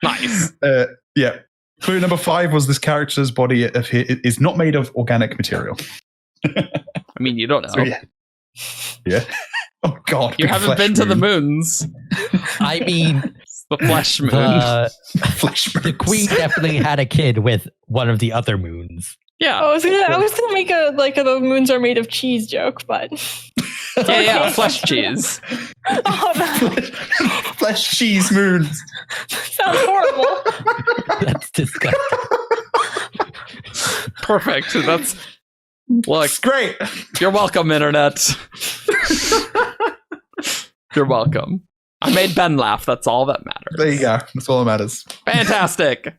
Nice. Yeah. Clue number 5 was this character's body is not made of organic material. I mean, you don't know. So, yeah. Oh, God. You haven't been to the moons. I mean, the flesh moon. Flesh moons. The queen definitely had a kid with one of the other moons. Yeah. I was gonna make the moons are made of cheese joke, but yeah, flesh cheese. Oh, no. Flesh cheese moons. Sounds horrible. That's disgusting. Perfect. That's look Great. You're welcome, internet. You're welcome. I made Ben laugh. That's all that matters. There you go. That's all that matters. Fantastic.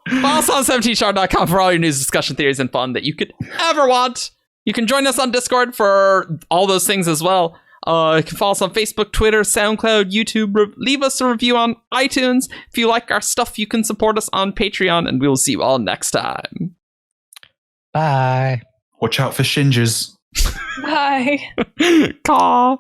Follow us on 17shard.com for all your news, discussion, theories, and fun that you could ever want. You can join us on Discord for all those things as well. You can follow us on Facebook, Twitter, SoundCloud, YouTube. Leave us a review on iTunes. If you like our stuff, you can support us on Patreon, and we will see you all next time. Bye. Watch out for shingers. Bye. Caw.